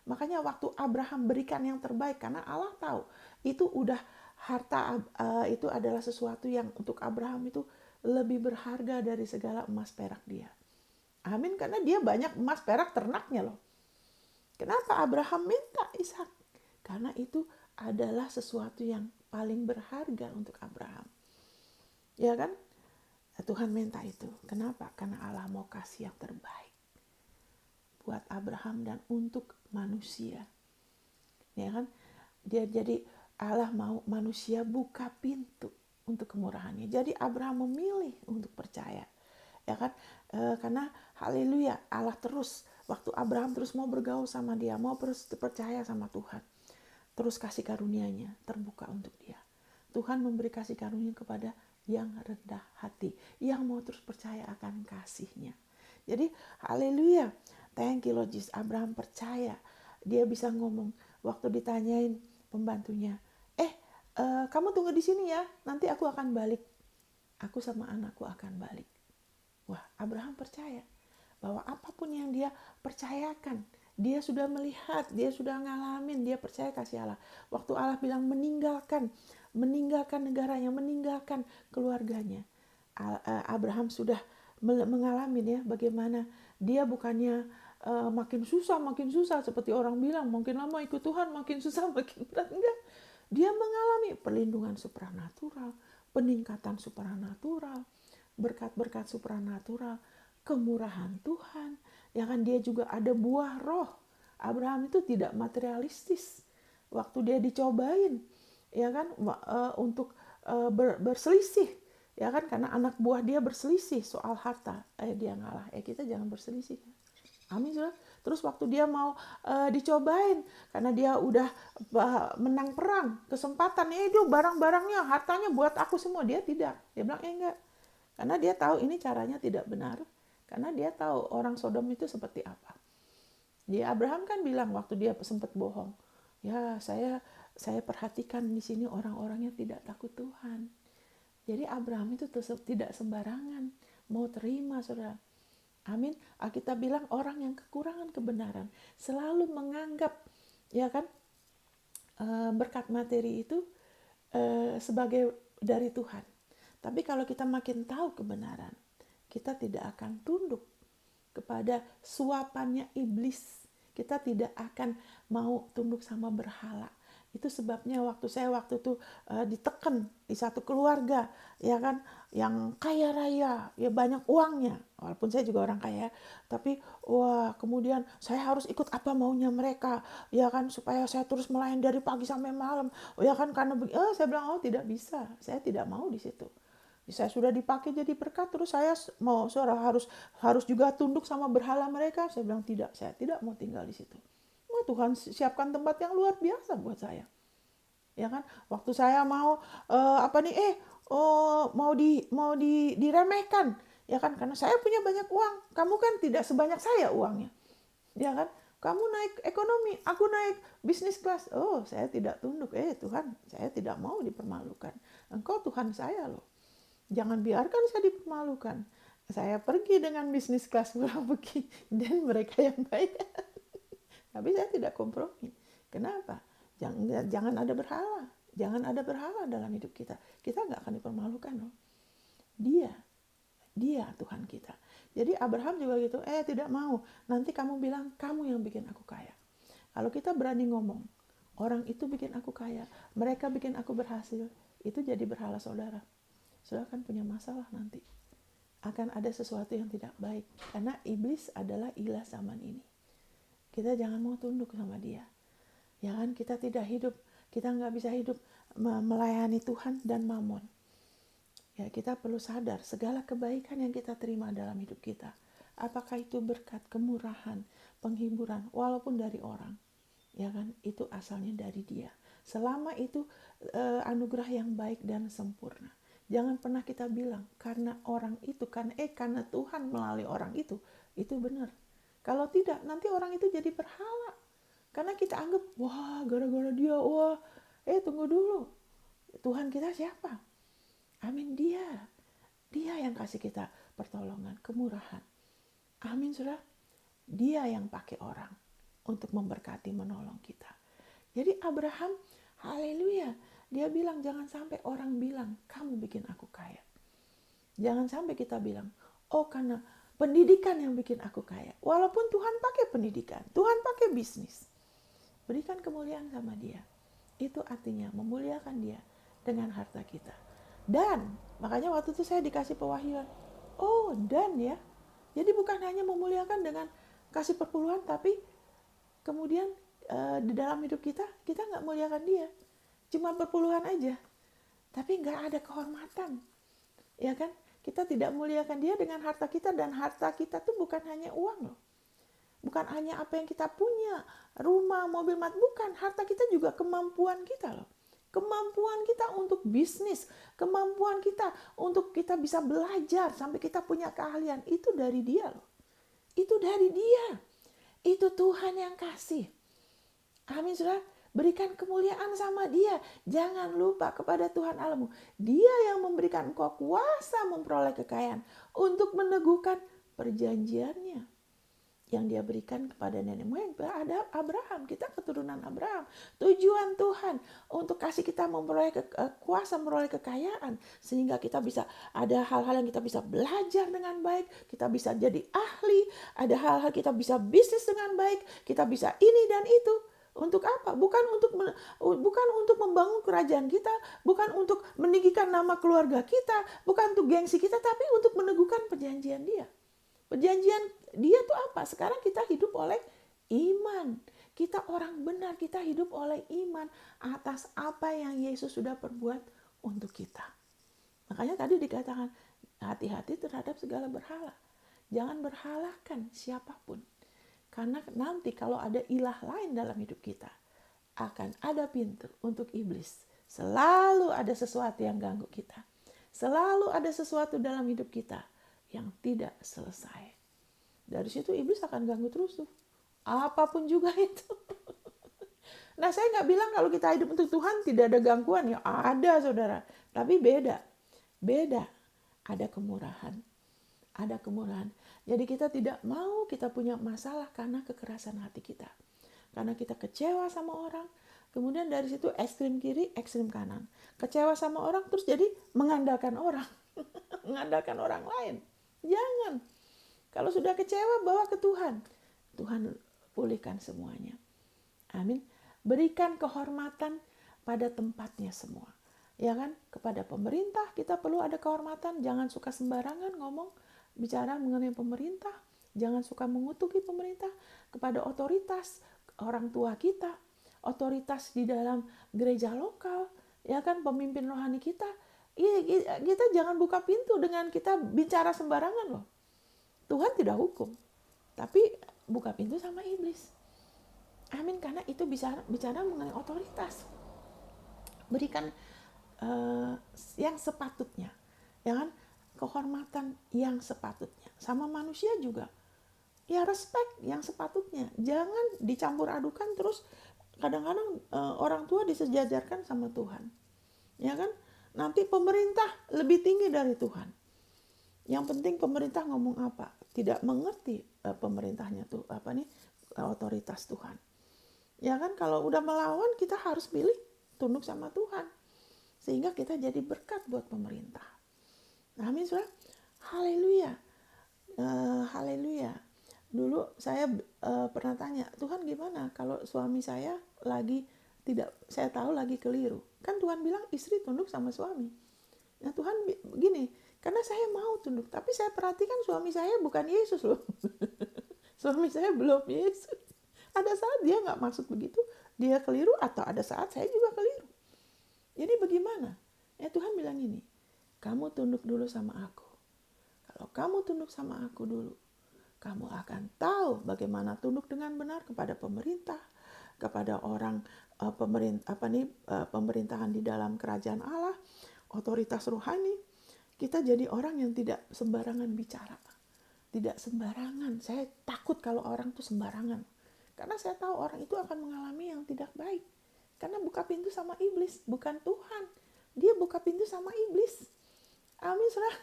Makanya waktu Abraham berikan yang terbaik, karena Allah tahu itu udah harta, itu adalah sesuatu yang untuk Abraham itu lebih berharga dari segala emas perak dia. Amin, karena dia banyak emas perak ternaknya loh. Kenapa Abraham minta Ishak? Karena itu adalah sesuatu yang paling berharga untuk Abraham. Ya kan? Tuhan minta itu. Kenapa? Karena Allah mau kasih yang terbaik buat Abraham dan untuk manusia. Ya kan? Dia jadi Allah mau manusia buka pintu untuk kemurahannya. Jadi Abraham memilih untuk percaya. Ya kan? Karena haleluya, Allah terus waktu Abraham terus mau bergaul sama dia, mau percaya sama Tuhan. Terus kasih karunia-Nya terbuka untuk dia. Tuhan memberi kasih karunia kepada yang rendah hati, yang mau terus percaya akan kasih-Nya. Jadi haleluya, thank you Lord Jesus. Abraham percaya. Dia bisa ngomong waktu ditanyain pembantunya, kamu tunggu di sini ya, nanti aku akan balik. Aku sama anakku akan balik. Wah, Abraham percaya bahwa apapun yang dia percayakan, dia sudah melihat, dia sudah ngalamin, dia percaya kasih Allah. Waktu Allah bilang meninggalkan negaranya, meninggalkan keluarganya, Abraham sudah mengalami ya bagaimana dia bukannya makin susah seperti orang bilang makin lama ikut Tuhan makin susah makin berat. Enggak, dia mengalami perlindungan supranatural, peningkatan supranatural, berkat-berkat supranatural, kemurahan Tuhan. Ya kan, dia juga ada buah roh. Abraham itu tidak materialistis. Waktu dia dicobain, ya kan, untuk berselisih, ya kan, karena anak buah dia berselisih soal harta, dia ngalah. Kita jangan berselisih. Amin, saudara. Terus waktu dia mau dicobain, karena dia udah menang perang, kesempatan, itu barang-barangnya, hartanya buat aku semua. Dia tidak. Dia bilang, enggak. Karena dia tahu ini caranya tidak benar. Karena dia tahu orang Sodom itu seperti apa. Dia Abraham kan bilang waktu dia sempat bohong, ya saya perhatikan di sini orang-orangnya tidak takut Tuhan. Jadi Abraham itu tidak sembarangan mau terima, saudara. Amin. Alkitab bilang orang yang kekurangan kebenaran selalu menganggap, ya kan, berkat materi itu sebagai dari Tuhan. Tapi kalau kita makin tahu kebenaran, kita tidak akan tunduk kepada suapannya iblis. Kita tidak akan mau tunduk sama berhala. Itu sebabnya waktu itu ditekan di satu keluarga, ya kan, yang kaya raya, ya banyak uangnya. Walaupun saya juga orang kaya, tapi wah, kemudian saya harus ikut apa maunya mereka, ya kan, supaya saya terus melayani dari pagi sampai malam. Oh ya kan, karena saya bilang, oh tidak bisa, saya tidak mau di situ. Saya sudah dipakai jadi berkat, terus saya mau harus juga tunduk sama berhala mereka. Saya bilang tidak, saya tidak mau tinggal di situ. Wah, Tuhan siapkan tempat yang luar biasa buat saya, ya kan. Waktu saya mau diremehkan, ya kan, karena saya punya banyak uang, kamu kan tidak sebanyak saya uangnya, ya kan. Kamu naik ekonomi, aku naik bisnis kelas. Oh, saya tidak tunduk. Tuhan, saya tidak mau dipermalukan. Engkau Tuhan saya loh, jangan biarkan saya dipermalukan. Saya pergi dengan bisnis kelas murah begini dan mereka yang baik. Tapi saya tidak kompromi. Kenapa? Jangan ada berhala. Jangan ada berhala dalam hidup kita. Kita nggak akan dipermalukan loh. Dia Tuhan kita. Jadi Abraham juga gitu. Tidak mau. Nanti kamu bilang kamu yang bikin aku kaya. Kalau kita berani ngomong, orang itu bikin aku kaya, mereka bikin aku berhasil, itu jadi berhala saudara. Saudara akan punya masalah nanti. Akan ada sesuatu yang tidak baik. Karena iblis adalah ilah zaman ini. Kita jangan mau tunduk sama dia. Ya kan, kita nggak bisa hidup melayani Tuhan dan mamon. Ya, kita perlu sadar segala kebaikan yang kita terima dalam hidup kita, apakah itu berkat, kemurahan, penghiburan, walaupun dari orang, ya kan, itu asalnya dari Dia. Selama itu anugerah yang baik dan sempurna. Jangan pernah kita bilang karena orang itu, karena Tuhan melalui orang itu benar. Kalau tidak, nanti orang itu jadi berhala. Karena kita anggap, wah gara-gara dia, wah, tunggu dulu. Tuhan kita siapa? Amin, Dia yang kasih kita pertolongan, kemurahan. Amin, saudara. Dia yang pakai orang untuk memberkati, menolong kita. Jadi Abraham, haleluya, dia bilang jangan sampai orang bilang, kamu bikin aku kaya. Jangan sampai kita bilang, oh karena pendidikan yang bikin aku kaya. Walaupun Tuhan pakai pendidikan, Tuhan pakai bisnis. Berikan kemuliaan sama Dia. Itu artinya memuliakan Dia dengan harta kita. Dan makanya waktu itu saya dikasih pewahyuan. Oh, dan ya. Jadi bukan hanya memuliakan dengan kasih perpuluhan, tapi kemudian di dalam hidup kita nggak muliakan Dia. Cuma perpuluhan aja. Tapi nggak ada kehormatan. Ya kan? Kita tidak muliakan Dia dengan harta kita, dan harta kita tuh bukan hanya uang loh. Bukan hanya apa yang kita punya, rumah, mobil, bukan. Harta kita juga kemampuan kita loh. Kemampuan kita untuk bisnis, kemampuan kita untuk kita bisa belajar sampai kita punya keahlian, itu dari Dia loh. Itu dari Dia. Itu Tuhan yang kasih. Amin, saudara. Berikan kemuliaan sama Dia. Jangan lupa kepada Tuhan Allahmu. Dia yang memberikan engkau kuasa memperoleh kekayaan untuk meneguhkan perjanjiannya yang Dia berikan kepada nenek moyang. Ada Abraham, kita keturunan Abraham. Tujuan Tuhan untuk kasih kita memperoleh kuasa memperoleh kekayaan, sehingga kita bisa, ada hal-hal yang kita bisa belajar dengan baik, kita bisa jadi ahli, ada hal-hal kita bisa bisnis dengan baik, kita bisa ini dan itu. Untuk apa? Bukan untuk membangun kerajaan kita, bukan untuk meninggikan nama keluarga kita, bukan untuk gengsi kita, tapi untuk meneguhkan perjanjian Dia. Perjanjian Dia tuh apa? Sekarang kita hidup oleh iman. Kita orang benar, kita hidup oleh iman atas apa yang Yesus sudah perbuat untuk kita. Makanya tadi dikatakan, hati-hati terhadap segala berhala. Jangan berhalakan siapapun. Karena nanti kalau ada ilah lain dalam hidup kita, akan ada pintu untuk iblis. Selalu ada sesuatu yang ganggu kita. Selalu ada sesuatu dalam hidup kita yang tidak selesai. Dari situ iblis akan ganggu terus tuh. Apapun juga itu. Nah, saya nggak bilang kalau kita hidup untuk Tuhan tidak ada gangguan. Ya ada, saudara. Tapi beda. Ada kemurahan. Jadi kita tidak mau kita punya masalah karena kekerasan hati kita. Karena kita kecewa sama orang. Kemudian dari situ ekstrim kiri, ekstrim kanan. Kecewa sama orang terus jadi mengandalkan orang. Mengandalkan orang lain. Jangan. Kalau sudah kecewa, bawa ke Tuhan. Tuhan pulihkan semuanya. Amin. Berikan kehormatan pada tempatnya semua. Ya kan? Kepada pemerintah kita perlu ada kehormatan, jangan suka sembarangan ngomong bicara mengenai pemerintah, jangan suka mengutuki pemerintah. Kepada otoritas orang tua kita, otoritas di dalam gereja lokal, ya kan, pemimpin rohani kita. Kita jangan buka pintu dengan kita bicara sembarangan loh. Tuhan tidak hukum, tapi buka pintu sama iblis. Amin, karena itu bicara mengenai otoritas. Berikan yang sepatutnya, ya kan, kehormatan yang sepatutnya. Sama manusia juga, ya respect yang sepatutnya. Jangan dicampur adukan terus. Kadang-kadang orang tua disejajarkan sama Tuhan, ya kan. Nanti pemerintah lebih tinggi dari Tuhan. Yang penting pemerintah ngomong apa, tidak mengerti pemerintahnya tuh otoritas Tuhan. Ya kan, kalau udah melawan kita harus pilih tunduk sama Tuhan. Sehingga kita jadi berkat buat pemerintah. Amin, saudara. Haleluya. Haleluya. Dulu saya pernah tanya, Tuhan gimana kalau suami saya lagi tidak, saya tahu lagi keliru. Kan Tuhan bilang istri tunduk sama suami. Nah Tuhan begini, karena saya mau tunduk, tapi saya perhatikan suami saya bukan Yesus loh. Suami saya belum Yesus. Ada saat dia nggak maksud begitu, dia keliru, atau ada saat saya juga keliru. Jadi bagaimana? Ya Tuhan bilang ini, kamu tunduk dulu sama aku. Kalau kamu tunduk sama aku dulu, kamu akan tahu bagaimana tunduk dengan benar kepada pemerintah, kepada orang pemerintahan di dalam kerajaan Allah, otoritas rohani. Kita jadi orang yang tidak sembarangan bicara. Tidak sembarangan. Saya takut kalau orang itu sembarangan. Karena saya tahu orang itu akan mengalami yang tidak baik. Karena buka pintu sama iblis, bukan Tuhan. Dia buka pintu sama iblis. Amin, saudara.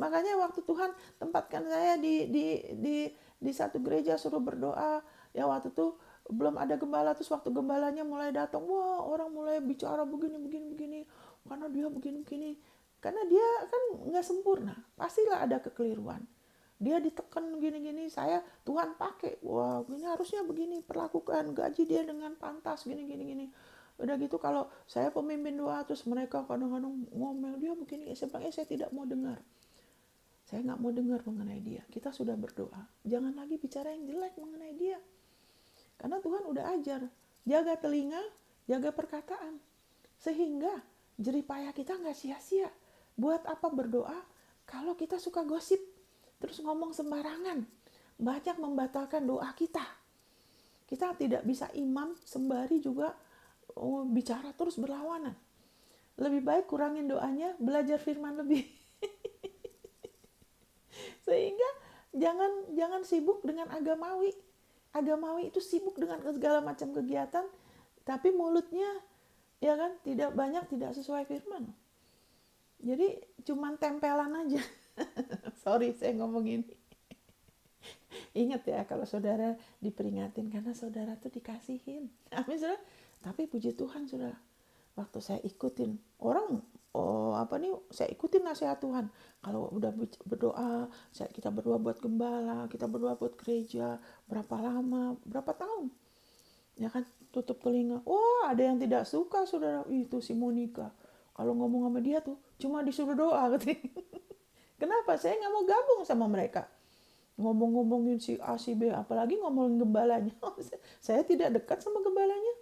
Makanya waktu Tuhan tempatkan saya di satu gereja suruh berdoa, ya waktu itu belum ada gembala, terus waktu gembalanya mulai datang, wah orang mulai bicara begini, karena dia begini. Karena dia kan nggak sempurna, pastilah ada kekeliruan. Dia ditekan gini, saya Tuhan pakai, wah ini harusnya begini, perlakukan, gaji dia dengan pantas, gini. Udah gitu kalau saya pemimpin doa, terus mereka kadang-kadang ngomel, dia begini, sebenarnya saya tidak mau dengar. Saya nggak mau dengar mengenai dia. Kita sudah berdoa, jangan lagi bicara yang jelek mengenai dia. Karena Tuhan udah ajar, jaga telinga, jaga perkataan. Sehingga jeripayah kita nggak sia-sia. Buat apa berdoa kalau kita suka gosip, terus ngomong sembarangan, banyak membatalkan doa kita. Kita tidak bisa imam sembari juga bicara terus berlawanan. Lebih baik kurangin doanya, belajar firman lebih. Sehingga jangan sibuk dengan agamawi. Agamawi itu sibuk dengan segala macam kegiatan, tapi mulutnya ya kan tidak banyak, tidak sesuai firman. Jadi cuman tempelan aja. Sorry saya ngomong ini. Ingat ya kalau saudara diperingatin, karena saudara tuh dikasihin. Amin, saudara. Tapi puji Tuhan, saudara, waktu saya ikutin orang, saya ikutin nasihat Tuhan. Kalau udah berdoa, kita berdoa buat gembala, kita berdoa buat gereja, berapa lama, berapa tahun, ya kan, tutup telinga. Wah, ada yang tidak suka, saudara. Itu si Monica, kalau ngomong sama dia tuh cuma disuruh doa katanya. Kenapa? Saya nggak mau gabung sama mereka. Ngomong-ngomongin si A, si B, apalagi ngomongin gembalanya. Saya tidak dekat sama gembalanya.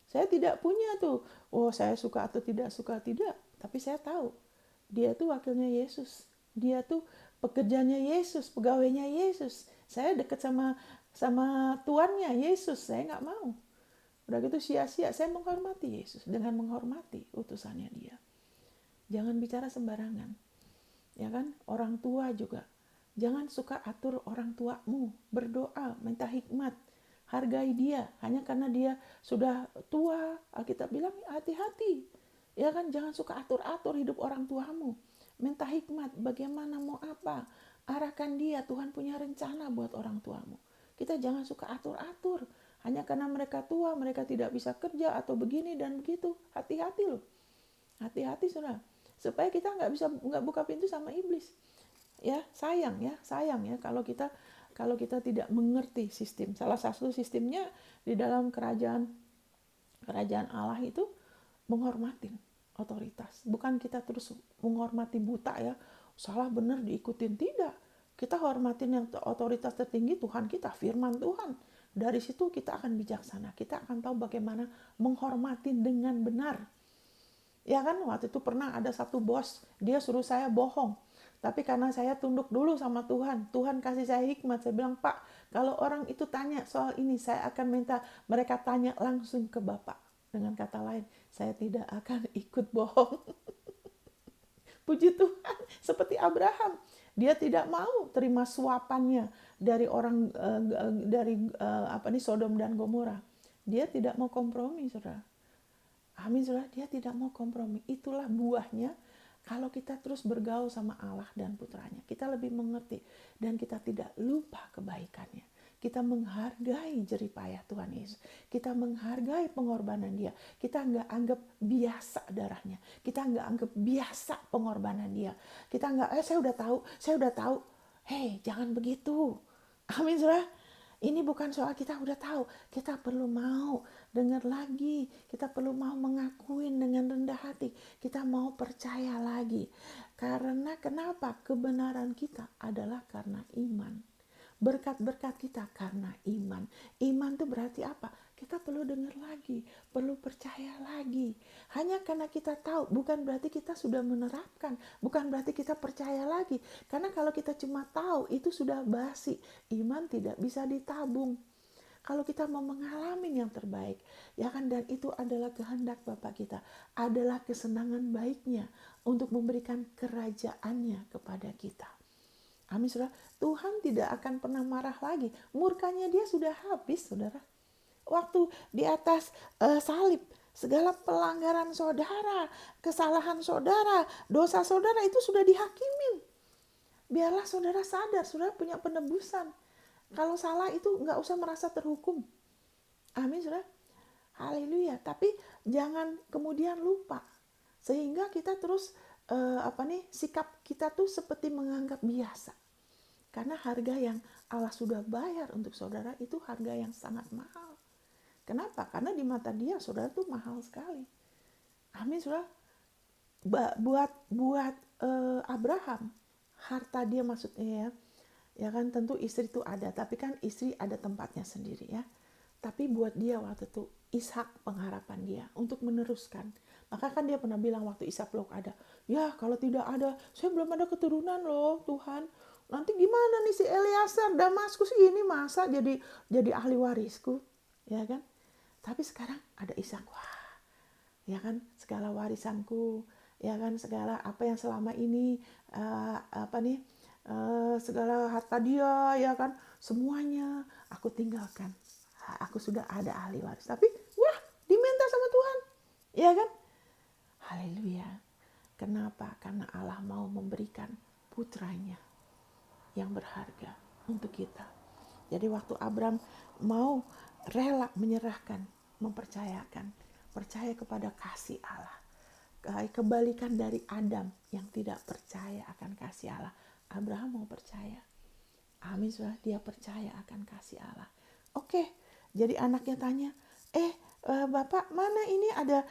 Saya tidak punya tuh, saya suka atau tidak suka, tidak. Tapi saya tahu, dia tuh wakilnya Yesus. Dia tuh pekerjanya Yesus, pegawainya Yesus. Saya dekat sama tuannya Yesus, saya nggak mau. Udah gitu sia-sia, saya menghormati Yesus dengan menghormati utusannya dia. Jangan bicara sembarangan. Ya kan? Orang tua juga. Jangan suka atur orang tuamu. Berdoa, minta hikmat. Hargai dia. Hanya karena dia sudah tua, Alkitab bilang hati-hati. Ya kan? Jangan suka atur-atur hidup orang tuamu. Minta hikmat. Bagaimana mau apa? Arahkan dia. Tuhan punya rencana buat orang tuamu. Kita jangan suka atur-atur. Hanya karena mereka tua, mereka tidak bisa kerja atau begini dan begitu. Hati-hati loh. Hati-hati, saudara. Supaya kita nggak buka pintu sama iblis. Ya sayang ya kalau kita tidak mengerti sistem. Salah satu sistemnya di dalam kerajaan Kerajaan Allah itu menghormatin otoritas. Bukan kita terus menghormati buta ya, salah benar diikutin, tidak. Kita hormatin yang otoritas tertinggi, Tuhan kita, firman Tuhan. Dari situ kita akan bijaksana, kita akan tahu bagaimana menghormati dengan benar. Ya kan, waktu itu pernah ada satu bos, dia suruh saya bohong. Tapi karena saya tunduk dulu sama Tuhan, Tuhan kasih saya hikmat. Saya bilang, Pak, kalau orang itu tanya soal ini, saya akan minta mereka tanya langsung ke Bapak. Dengan kata lain, saya tidak akan ikut bohong. Puji Tuhan, seperti Abraham. Dia tidak mau terima suapannya dari orang Sodom dan Gomora. Dia tidak mau kompromi, Saudara. Amin, Saudara. Dia tidak mau kompromi. Itulah buahnya kalau kita terus bergaul sama Allah dan putranya. Kita lebih mengerti dan kita tidak lupa kebaikannya. Kita menghargai jeripayah Tuhan Yesus. Kita menghargai pengorbanan dia. Kita nggak anggap biasa darahnya. Kita nggak anggap biasa pengorbanan dia. Kita nggak, saya udah tahu. Hei, jangan begitu. Amin, Saudara. Ini bukan soal kita udah tahu. Kita perlu mau dengar lagi. Kita perlu mau mengakuin dengan rendah hati. Kita mau percaya lagi. Karena kenapa? Kebenaran kita adalah karena iman. Berkat-berkat kita karena iman. Iman itu berarti apa? Kita perlu dengar lagi, perlu percaya lagi. Hanya karena kita tahu, bukan berarti kita sudah menerapkan, bukan berarti kita percaya lagi. Karena kalau kita cuma tahu, itu sudah basi. Iman tidak bisa ditabung. Kalau kita mau mengalami yang terbaik, ya kan, dan itu adalah kehendak Bapa kita, adalah kesenangan baiknya untuk memberikan kerajaannya kepada kita. Amin, Saudara. Tuhan tidak akan pernah marah lagi. Murkanya dia sudah habis, Saudara. Waktu di atas salib, segala pelanggaran saudara, kesalahan saudara, dosa saudara itu sudah dihakimin. Biarlah saudara sadar, saudara punya penebusan. Kalau salah itu nggak usah merasa terhukum. Amin, Saudara. Haleluya. Tapi jangan kemudian lupa. Sehingga kita terus sikap kita tuh seperti menganggap biasa. Karena harga yang Allah sudah bayar untuk saudara itu harga yang sangat mahal. Kenapa? Karena di mata dia saudara tuh mahal sekali. Amin, Saudara. Buat Abraham, harta dia maksudnya ya kan, tentu istri itu ada, tapi kan istri ada tempatnya sendiri ya. Tapi buat dia waktu itu Ishak pengharapan dia untuk meneruskan. Maka kan dia pernah bilang waktu Ishak belum ada, ya kalau tidak ada, saya belum ada keturunan loh Tuhan. Nanti gimana nih si Eliezer Damaskus ini masa jadi ahli warisku, ya kan? Tapi sekarang ada Ishak, wah, ya kan, segala warisanku, ya kan, segala apa yang selama ini segala harta dia, ya kan, semuanya aku tinggalkan. Aku sudah ada ahli waris. Tapi wah, diminta sama Tuhan, ya kan? Haleluya. Kenapa? Karena Allah mau memberikan putranya yang berharga untuk kita. Jadi waktu Abraham mau rela menyerahkan, mempercayakan, percaya kepada kasih Allah. Kebalikan dari Adam yang tidak percaya akan kasih Allah. Abraham mau percaya. Amin, Saudara. Dia percaya akan kasih Allah. Oke, jadi anaknya tanya, Bapak, mana ini ada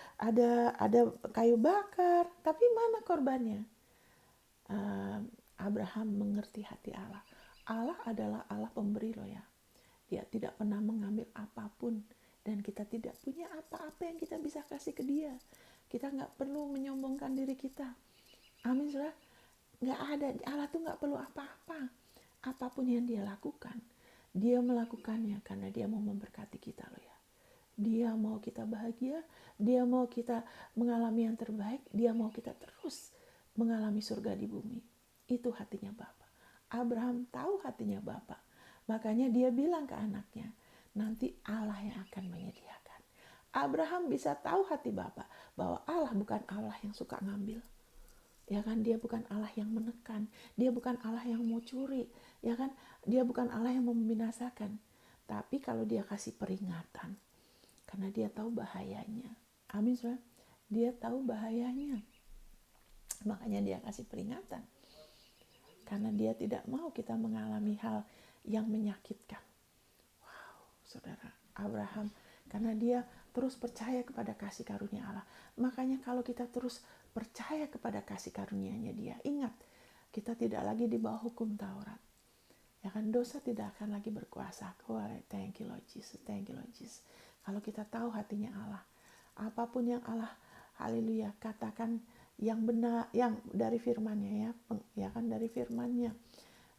kayu bakar, tapi mana korbannya? Abraham mengerti hati Allah. Allah adalah Allah pemberi loh ya. Dia tidak pernah mengambil apapun dan kita tidak punya apa-apa yang kita bisa kasih ke dia. Kita nggak perlu menyombongkan diri kita. Amin, Saudara. Nggak ada, Allah tuh nggak perlu apa-apa. Apapun yang dia lakukan, dia melakukannya karena dia mau memberkati kita loh ya. Dia mau kita bahagia, dia mau kita mengalami yang terbaik, dia mau kita terus mengalami surga di bumi. Itu hatinya Bapa. Abraham tahu hatinya Bapa. Makanya dia bilang ke anaknya, nanti Allah yang akan menyediakan. Abraham bisa tahu hati Bapa bahwa Allah bukan Allah yang suka ngambil. Ya kan, dia bukan Allah yang menekan, dia bukan Allah yang mau curi, ya kan, dia bukan Allah yang mau membinasakan. Tapi kalau dia kasih peringatan, karena dia tahu bahayanya. Amin, Saudara. Dia tahu bahayanya. Makanya dia kasih peringatan. Karena dia tidak mau kita mengalami hal yang menyakitkan. Wow, Saudara. Abraham Karena dia terus percaya kepada kasih karunia Allah. Makanya kalau kita terus percaya kepada kasih karunia-Nya dia, ingat, kita tidak lagi di bawah hukum Taurat. Ya kan, dosa tidak akan lagi berkuasa. Oh, thank you Lord Jesus, thank you Lord Jesus. Kalau kita tahu hatinya Allah, apapun yang Allah, haleluya, katakan yang benar, yang dari firman-Nya ya kan, dari firman-Nya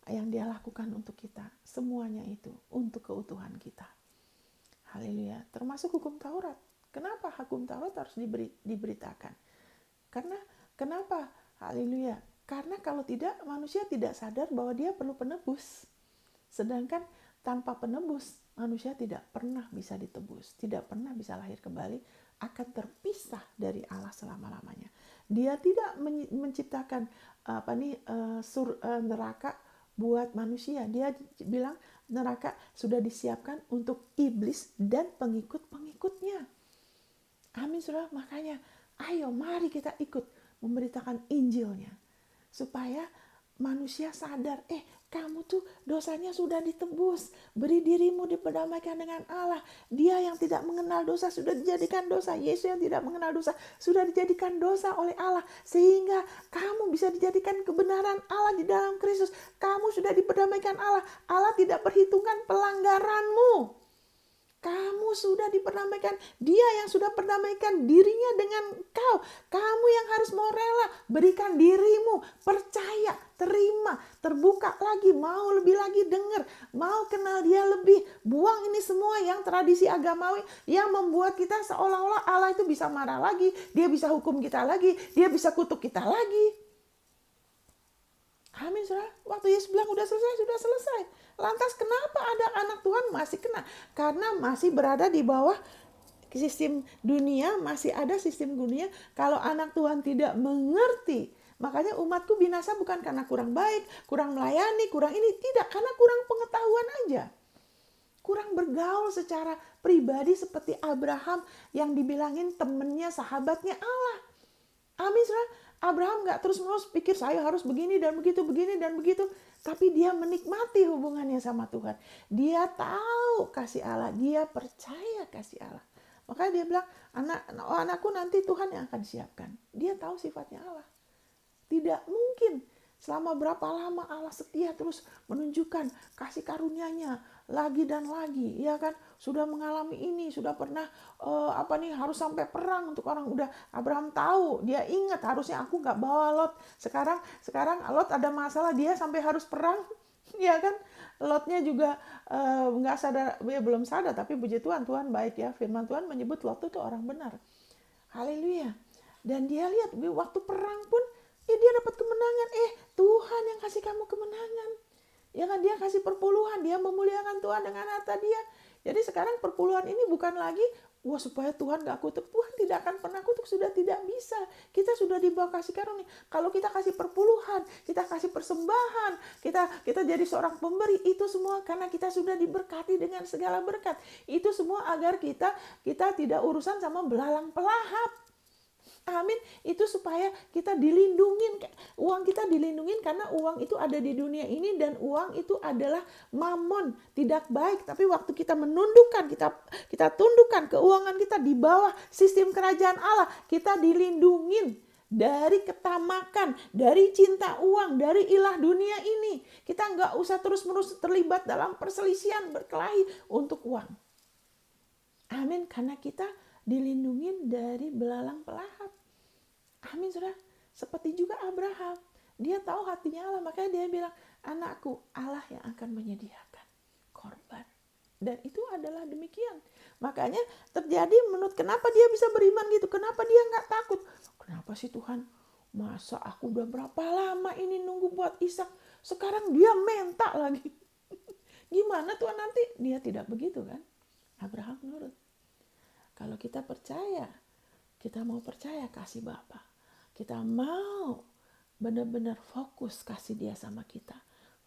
yang dia lakukan untuk kita, semuanya itu untuk keutuhan kita. Haleluya, termasuk hukum Taurat. Kenapa hukum Taurat harus diberitakan? Karena kenapa? Haleluya. Karena kalau tidak, manusia tidak sadar bahwa dia perlu penebus. Sedangkan tanpa penebus, manusia tidak pernah bisa ditebus, tidak pernah bisa lahir kembali, akan terpisah dari Allah selama-lamanya. Dia tidak menciptakan neraka buat manusia. Dia bilang neraka sudah disiapkan untuk iblis dan pengikut-pengikutnya. Amin, saudara. Makanya, ayo mari kita ikut memberitakan Injilnya. Supaya manusia sadar, kamu tuh dosanya sudah ditebus. Beri dirimu diperdamaikan dengan Allah. Dia yang tidak mengenal dosa sudah dijadikan dosa. Yesus yang tidak mengenal dosa sudah dijadikan dosa oleh Allah. Sehingga kamu bisa dijadikan kebenaran Allah di dalam Kristus. Kamu sudah diperdamaikan Allah. Allah tidak perhitungkan pelanggaranmu. Kamu sudah diperdamaikan. Dia yang sudah perdamaikan dirinya dengan kau. Kamu yang harus mau rela. Berikan dirimu. Percaya. Terima. Terbuka lagi. Mau lebih lagi dengar. Mau kenal dia lebih. Buang ini semua yang tradisi agamawi. Yang membuat kita seolah-olah Allah itu bisa marah lagi. Dia bisa hukum kita lagi. Dia bisa kutuk kita lagi. Amin, saudara. Waktu Yesus bilang udah selesai, sudah selesai. Lantas kenapa ada anak Tuhan masih kena? Karena masih berada di bawah sistem dunia, masih ada sistem dunia. Kalau anak Tuhan tidak mengerti, makanya umatku binasa bukan karena kurang baik, kurang melayani, kurang ini. Tidak, karena kurang pengetahuan aja. Kurang bergaul secara pribadi seperti Abraham yang dibilangin temennya, sahabatnya Allah. Amin, saudara. Abraham gak terus-menerus pikir saya harus begini dan begitu, begini dan begitu. Tapi dia menikmati hubungannya sama Tuhan. Dia tahu kasih Allah. Dia percaya kasih Allah. Makanya dia bilang, anakku nanti Tuhan yang akan siapkan. Dia tahu sifatnya Allah. Tidak mungkin selama berapa lama Allah setia terus menunjukkan kasih karunia-Nya lagi dan lagi, ya kan? Sudah mengalami ini, sudah pernah harus sampai perang untuk orang. Udah Abraham tahu, dia ingat harusnya aku nggak bawa Lot. Sekarang Lot ada masalah, dia sampai harus perang, ya kan? Lotnya juga nggak sadar, ya belum sadar, tapi puji Tuhan, Tuhan baik ya. Firman Tuhan menyebut Lot itu orang benar. Haleluya. Dan dia lihat waktu perang pun, dia dapat kemenangan. Tuhan yang kasih kamu kemenangan. Ya kan, dia kasih perpuluhan, dia memuliakan Tuhan dengan harta dia. Jadi sekarang perpuluhan ini bukan lagi, supaya Tuhan gak kutuk. Tuhan tidak akan pernah kutuk, sudah tidak bisa. Kita sudah dibawa kasih karunia. Kalau kita kasih perpuluhan, kita kasih persembahan, kita jadi seorang pemberi, itu semua karena kita sudah diberkati dengan segala berkat. Itu semua agar kita tidak urusan sama belalang pelahap. Amin. Itu supaya kita dilindungin. Uang kita dilindungin karena uang itu ada di dunia ini dan uang itu adalah mamon, tidak baik. Tapi waktu kita menundukkan, kita tundukkan keuangan kita di bawah sistem kerajaan Allah, kita dilindungin dari ketamakan, dari cinta uang, dari ilah dunia ini. Kita nggak usah terus-menerus terlibat dalam perselisihan, berkelahi untuk uang. Amin. Karena kita dilindungin dari belalang pelahap. Amin, saudara. Seperti juga Abraham. Dia tahu hatinya Allah. Makanya dia bilang, anakku, Allah yang akan menyediakan korban. Dan itu adalah demikian. Makanya terjadi menurut kenapa dia bisa beriman gitu. Kenapa dia gak takut. Kenapa sih Tuhan? Masa aku udah berapa lama ini nunggu buat Ishak. Sekarang dia minta lagi. Gimana Tuhan nanti? Dia tidak begitu kan. Abraham nurut. Kalau kita percaya, kita mau percaya kasih Bapa. Kita mau benar-benar fokus kasih dia sama kita.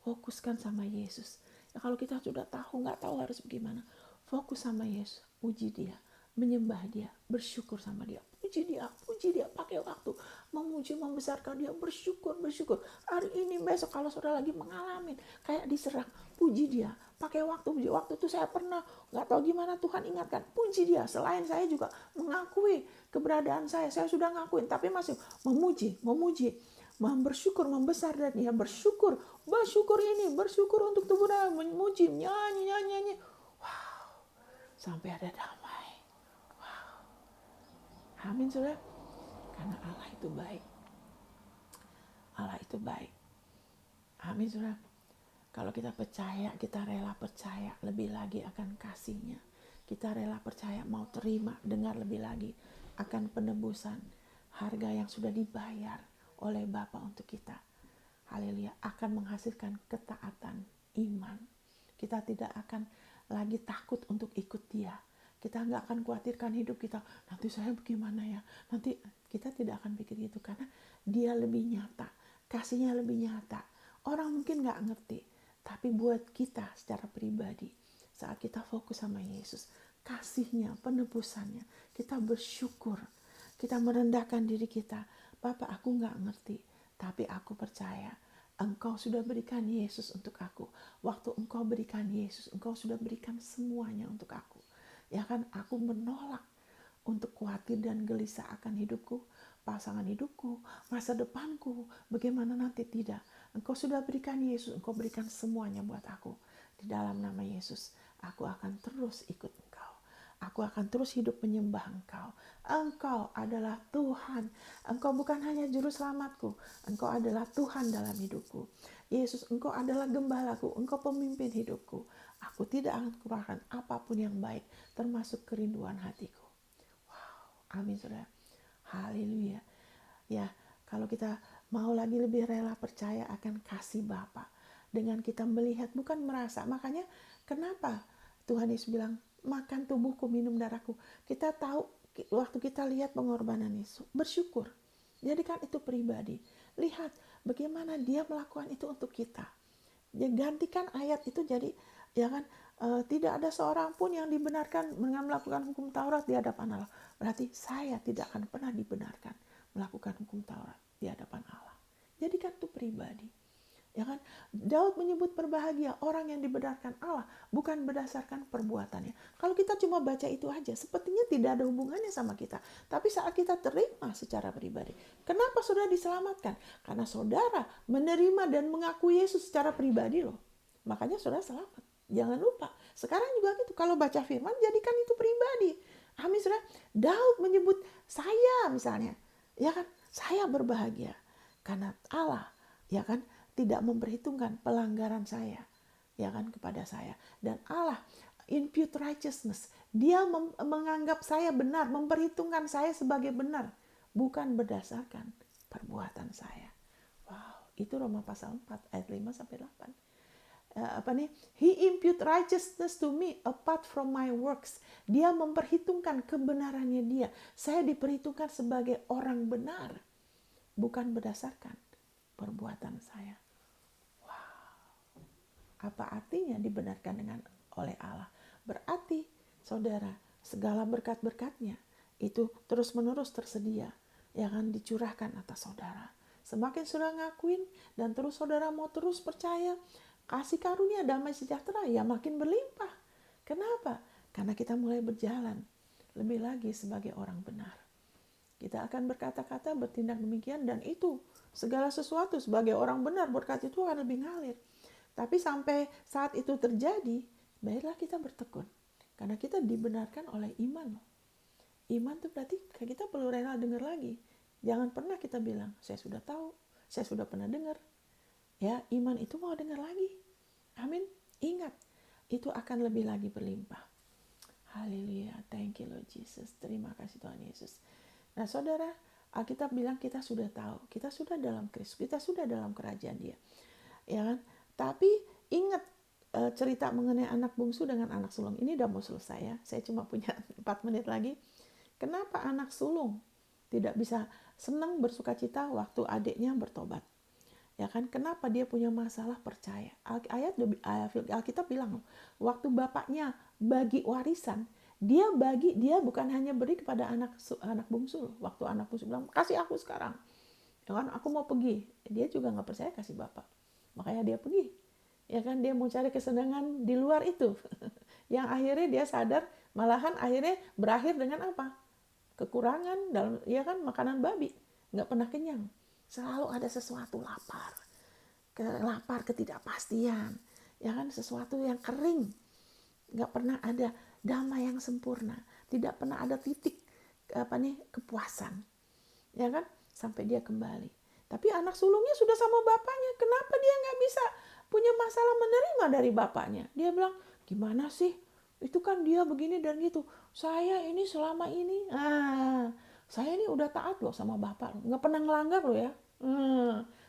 Fokuskan sama Yesus. Ya, kalau kita sudah tahu, nggak tahu harus bagaimana. Fokus sama Yesus. Puji dia. Menyembah dia. Bersyukur sama dia. puji dia, pakai waktu memuji, membesarkan dia, bersyukur. Hari ini, besok kalau saudara lagi mengalami kayak diserang, puji dia, pakai waktu puji. Waktu itu saya pernah nggak tahu gimana Tuhan ingatkan, puji dia. Selain saya juga mengakui keberadaan saya sudah ngakuin, tapi masih memuji, bersyukur, membesar dan dia bersyukur ini, bersyukur untuk tubuh dan memuji, nyanyi. Wow, sampai ada damai. Amin, saudara. Karena Allah itu baik. Allah itu baik. Amin, saudara. Kalau kita percaya, kita rela percaya lebih lagi akan kasih-Nya. Kita rela percaya, mau terima, dengar lebih lagi akan penebusan, harga yang sudah dibayar oleh Bapa untuk kita. Haleluya, akan menghasilkan ketaatan iman. Kita tidak akan lagi takut untuk ikut Dia. Kita nggak akan khawatirkan hidup kita, nanti saya bagaimana ya, nanti kita tidak akan pikir itu, karena dia lebih nyata, kasihnya lebih nyata. Orang mungkin nggak ngerti, tapi buat kita secara pribadi, saat kita fokus sama Yesus, kasihnya, penebusannya, kita bersyukur, kita merendahkan diri kita. Bapak, aku nggak ngerti, tapi aku percaya Engkau sudah berikan Yesus untuk aku. Waktu Engkau berikan Yesus, Engkau sudah berikan semuanya untuk aku. Ya kan, aku menolak untuk khawatir dan gelisah akan hidupku, pasangan hidupku, masa depanku, bagaimana nanti, tidak. Engkau sudah berikan Yesus, Engkau berikan semuanya buat aku. Di dalam nama Yesus, aku akan terus ikut Engkau. Aku akan terus hidup menyembah Engkau. Engkau adalah Tuhan. Engkau bukan hanya juru selamatku, Engkau adalah Tuhan dalam hidupku. Yesus, Engkau adalah gembalaku, Engkau pemimpin hidupku. Aku tidak akan kurangkan apapun yang baik, termasuk kerinduan hatiku. Wow, amin, saudara. Haleluya. Ya, kalau kita mau lagi lebih rela percaya akan kasih Bapa, dengan kita melihat, bukan merasa. Makanya kenapa Tuhan Yesus bilang, makan tubuhku, minum darahku. Kita tahu, waktu kita lihat pengorbanan Yesus, bersyukur. Jadikan itu pribadi. Lihat bagaimana dia melakukan itu untuk kita. Ya, gantikan ayat itu jadi, ya kan, tidak ada seorang pun yang dibenarkan dengan melakukan hukum Taurat di hadapan Allah. Berarti saya tidak akan pernah dibenarkan melakukan hukum Taurat di hadapan Allah. Jadikan itu pribadi. Ya kan, Daud menyebut berbahagia orang yang dibenarkan Allah, bukan berdasarkan perbuatannya. Kalau kita cuma baca itu aja, sepertinya tidak ada hubungannya sama kita. Tapi saat kita terima secara pribadi, kenapa saudara diselamatkan? Karena saudara menerima dan mengakui Yesus secara pribadi loh. Makanya saudara selamat. Jangan lupa. Sekarang juga gitu, kalau baca firman, jadikan itu pribadi. Amin, saudara. Daud menyebut saya misalnya, ya kan, saya berbahagia karena Allah, ya kan, tidak memperhitungkan pelanggaran saya, ya kan, kepada saya. Dan Allah impute righteousness. Dia menganggap saya benar, memperhitungkan saya sebagai benar, bukan berdasarkan perbuatan saya. Wow, itu Roma pasal 4 ayat 5 sampai 8. He impute righteousness to me apart from my works. Dia memperhitungkan kebenarannya dia. Saya diperhitungkan sebagai orang benar, bukan berdasarkan perbuatan saya. Apa artinya dibenarkan oleh Allah? Berarti, saudara, segala berkat-berkatnya itu terus-menerus tersedia, ya kan, dicurahkan atas saudara. Semakin saudara ngakuin dan terus saudara mau terus percaya, kasih karunia damai sejahtera ya makin berlimpah. Kenapa? Karena kita mulai berjalan lebih lagi sebagai orang benar. Kita akan berkata-kata, bertindak demikian, dan itu segala sesuatu sebagai orang benar, berkat itu akan lebih ngalir. Tapi sampai saat itu terjadi, baiklah kita bertekun. Karena kita dibenarkan oleh iman. Iman itu berarti kita perlu rela dengar lagi. Jangan pernah kita bilang, saya sudah tahu, saya sudah pernah dengar. Ya, iman itu mau dengar lagi. Amin. Ingat, itu akan lebih lagi berlimpah. Haleluya. Thank you Lord Jesus. Terima kasih Tuhan Yesus. Nah, saudara, Alkitab bilang kita sudah tahu. Kita sudah dalam Kristus. Kita sudah dalam kerajaan Dia. Ya kan? Tapi ingat cerita mengenai anak bungsu dengan anak sulung. Ini udah mau selesai ya. Saya cuma punya 4 menit lagi. Kenapa anak sulung tidak bisa senang bersuka cita waktu adiknya bertobat? Ya kan? Kenapa dia punya masalah percaya? Alkitab bilang, waktu bapaknya bagi warisan, Dia bukan hanya beri kepada anak bungsu. Waktu anak bungsu bilang, kasih aku sekarang, ya kan, aku mau pergi. Dia juga nggak percaya kasih bapak, makanya dia pergi. Ya kan, dia mau cari kesenangan di luar itu. Yang akhirnya dia sadar, malahan akhirnya berakhir dengan apa? Kekurangan dalam, ya kan, makanan babi, nggak pernah kenyang. Selalu ada sesuatu lapar, ketidakpastian, ya kan, sesuatu yang kering. Nggak pernah ada damai yang sempurna, tidak pernah ada titik kepuasan, ya kan, sampai dia kembali. Tapi anak sulungnya sudah sama bapaknya, kenapa dia nggak bisa punya masalah menerima dari bapaknya? Dia bilang, gimana sih, itu kan dia begini dan gitu, saya ini selama ini saya ini udah taat loh sama bapak, nggak pernah ngelanggar loh ya.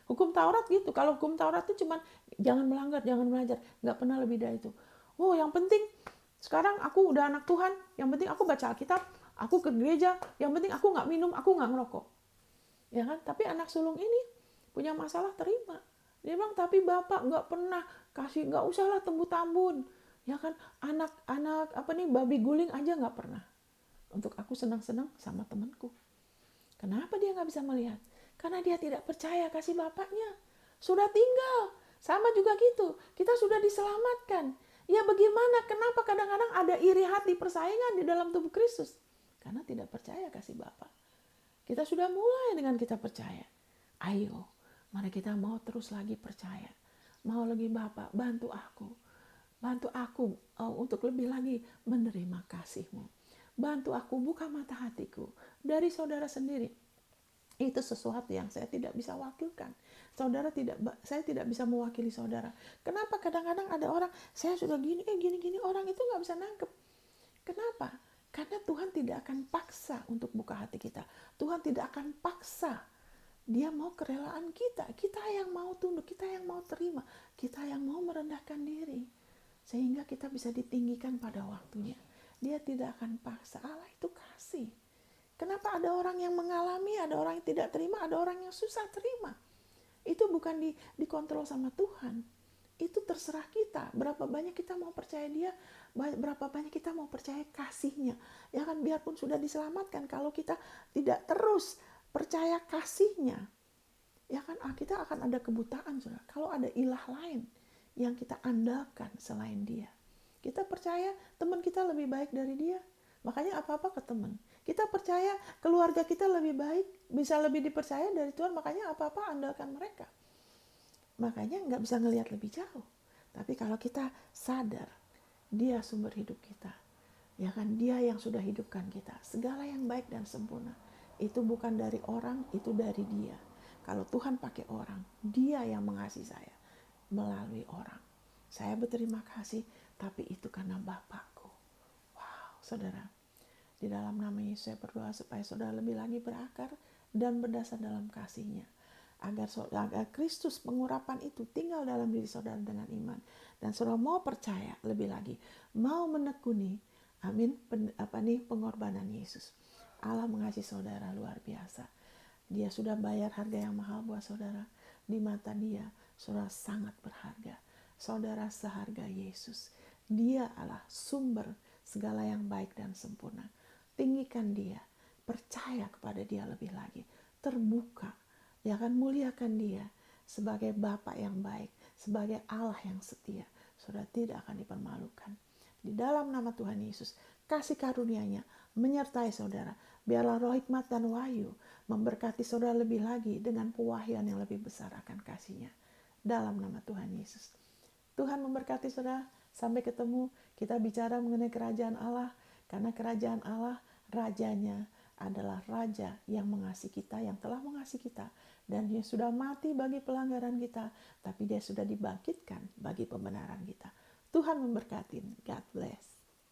Hukum Taurat gitu. Kalau hukum Taurat itu cuman jangan melanggar, jangan belajar, nggak pernah lebih dari itu. Oh, yang penting sekarang aku udah anak Tuhan, yang penting aku baca Alkitab, aku ke gereja, yang penting aku nggak minum, aku nggak ngerokok, ya kan. Tapi anak sulung ini punya masalah terima. Dia bilang, tapi bapak nggak pernah kasih, nggak usahlah tembut-tambun, ya kan. Anak babi guling aja nggak pernah. Untuk aku senang-senang sama temanku. Kenapa dia nggak bisa melihat? Karena dia tidak percaya kasih bapaknya. Sudah tinggal. Sama juga gitu. Kita sudah diselamatkan. Ya bagaimana? Kenapa kadang-kadang ada iri hati persaingan di dalam tubuh Kristus? Karena tidak percaya kasih Bapa. Kita sudah mulai dengan kita percaya. Ayo, mari kita mau terus lagi percaya. Mau lagi Bapa, bantu aku. Bantu aku untuk lebih lagi menerima kasih-Mu. Bantu aku buka mata hatiku dari saudara sendiri. Itu sesuatu yang saya tidak bisa wakilkan. Saya tidak bisa mewakili saudara. Kenapa kadang-kadang ada orang, saya sudah gini, gini, orang itu nggak bisa nangkep. Kenapa? Karena Tuhan tidak akan paksa untuk buka hati kita. Tuhan tidak akan paksa. Dia mau kerelaan kita. Kita yang mau tunduk, kita yang mau terima, kita yang mau merendahkan diri. Sehingga kita bisa ditinggikan pada waktunya. Dia tidak akan paksa. Allah itu kasih. Kenapa ada orang yang mengalami, ada orang yang tidak terima, ada orang yang susah terima. Itu bukan dikontrol sama Tuhan. Itu terserah kita. Berapa banyak kita mau percaya dia, berapa banyak kita mau percaya kasihnya. Ya kan, biarpun sudah diselamatkan, kalau kita tidak terus percaya kasihnya, ya kan, kita akan ada kebutaan. Saudara. Kalau ada ilah lain yang kita andalkan selain dia. Kita percaya teman kita lebih baik dari dia, makanya apa-apa ke teman. Kita percaya keluarga kita lebih baik, bisa lebih dipercaya dari Tuhan, makanya apa-apa andalkan mereka. Makanya nggak bisa ngelihat lebih jauh. Tapi kalau kita sadar, dia sumber hidup kita. Ya kan, dia yang sudah hidupkan kita. Segala yang baik dan sempurna. Itu bukan dari orang, itu dari dia. Kalau Tuhan pakai orang, dia yang mengasihi saya melalui orang. Saya berterima kasih, tapi itu karena Bapakku. Wow, saudara. Di dalam nama Yesus saya berdoa supaya saudara lebih lagi berakar dan berdasar dalam kasih-Nya. Agar Kristus pengurapan itu tinggal dalam diri saudara dengan iman. Dan saudara mau percaya lebih lagi. Mau menekuni, amin, pengorbanan Yesus. Allah mengasihi saudara luar biasa. Dia sudah bayar harga yang mahal buat saudara. Di mata dia, saudara sangat berharga. Saudara seharga Yesus. Dia adalah sumber segala yang baik dan sempurna. Tinggikan dia, percaya kepada dia lebih lagi, terbuka, ya kan, muliakan dia sebagai Bapa yang baik, sebagai Allah yang setia. Saudara tidak akan dipermalukan. Di dalam nama Tuhan Yesus, kasih karunia-Nya menyertai saudara. Biarlah roh hikmat dan wahyu memberkati saudara lebih lagi dengan pewahyuan yang lebih besar akan kasih-Nya. Dalam nama Tuhan Yesus. Tuhan memberkati saudara. Sampai ketemu, kita bicara mengenai kerajaan Allah. Karena kerajaan Allah, rajanya adalah raja yang mengasihi kita, yang telah mengasihi kita. Dan dia sudah mati bagi pelanggaran kita, tapi dia sudah dibangkitkan bagi pembenaran kita. Tuhan memberkati. God bless.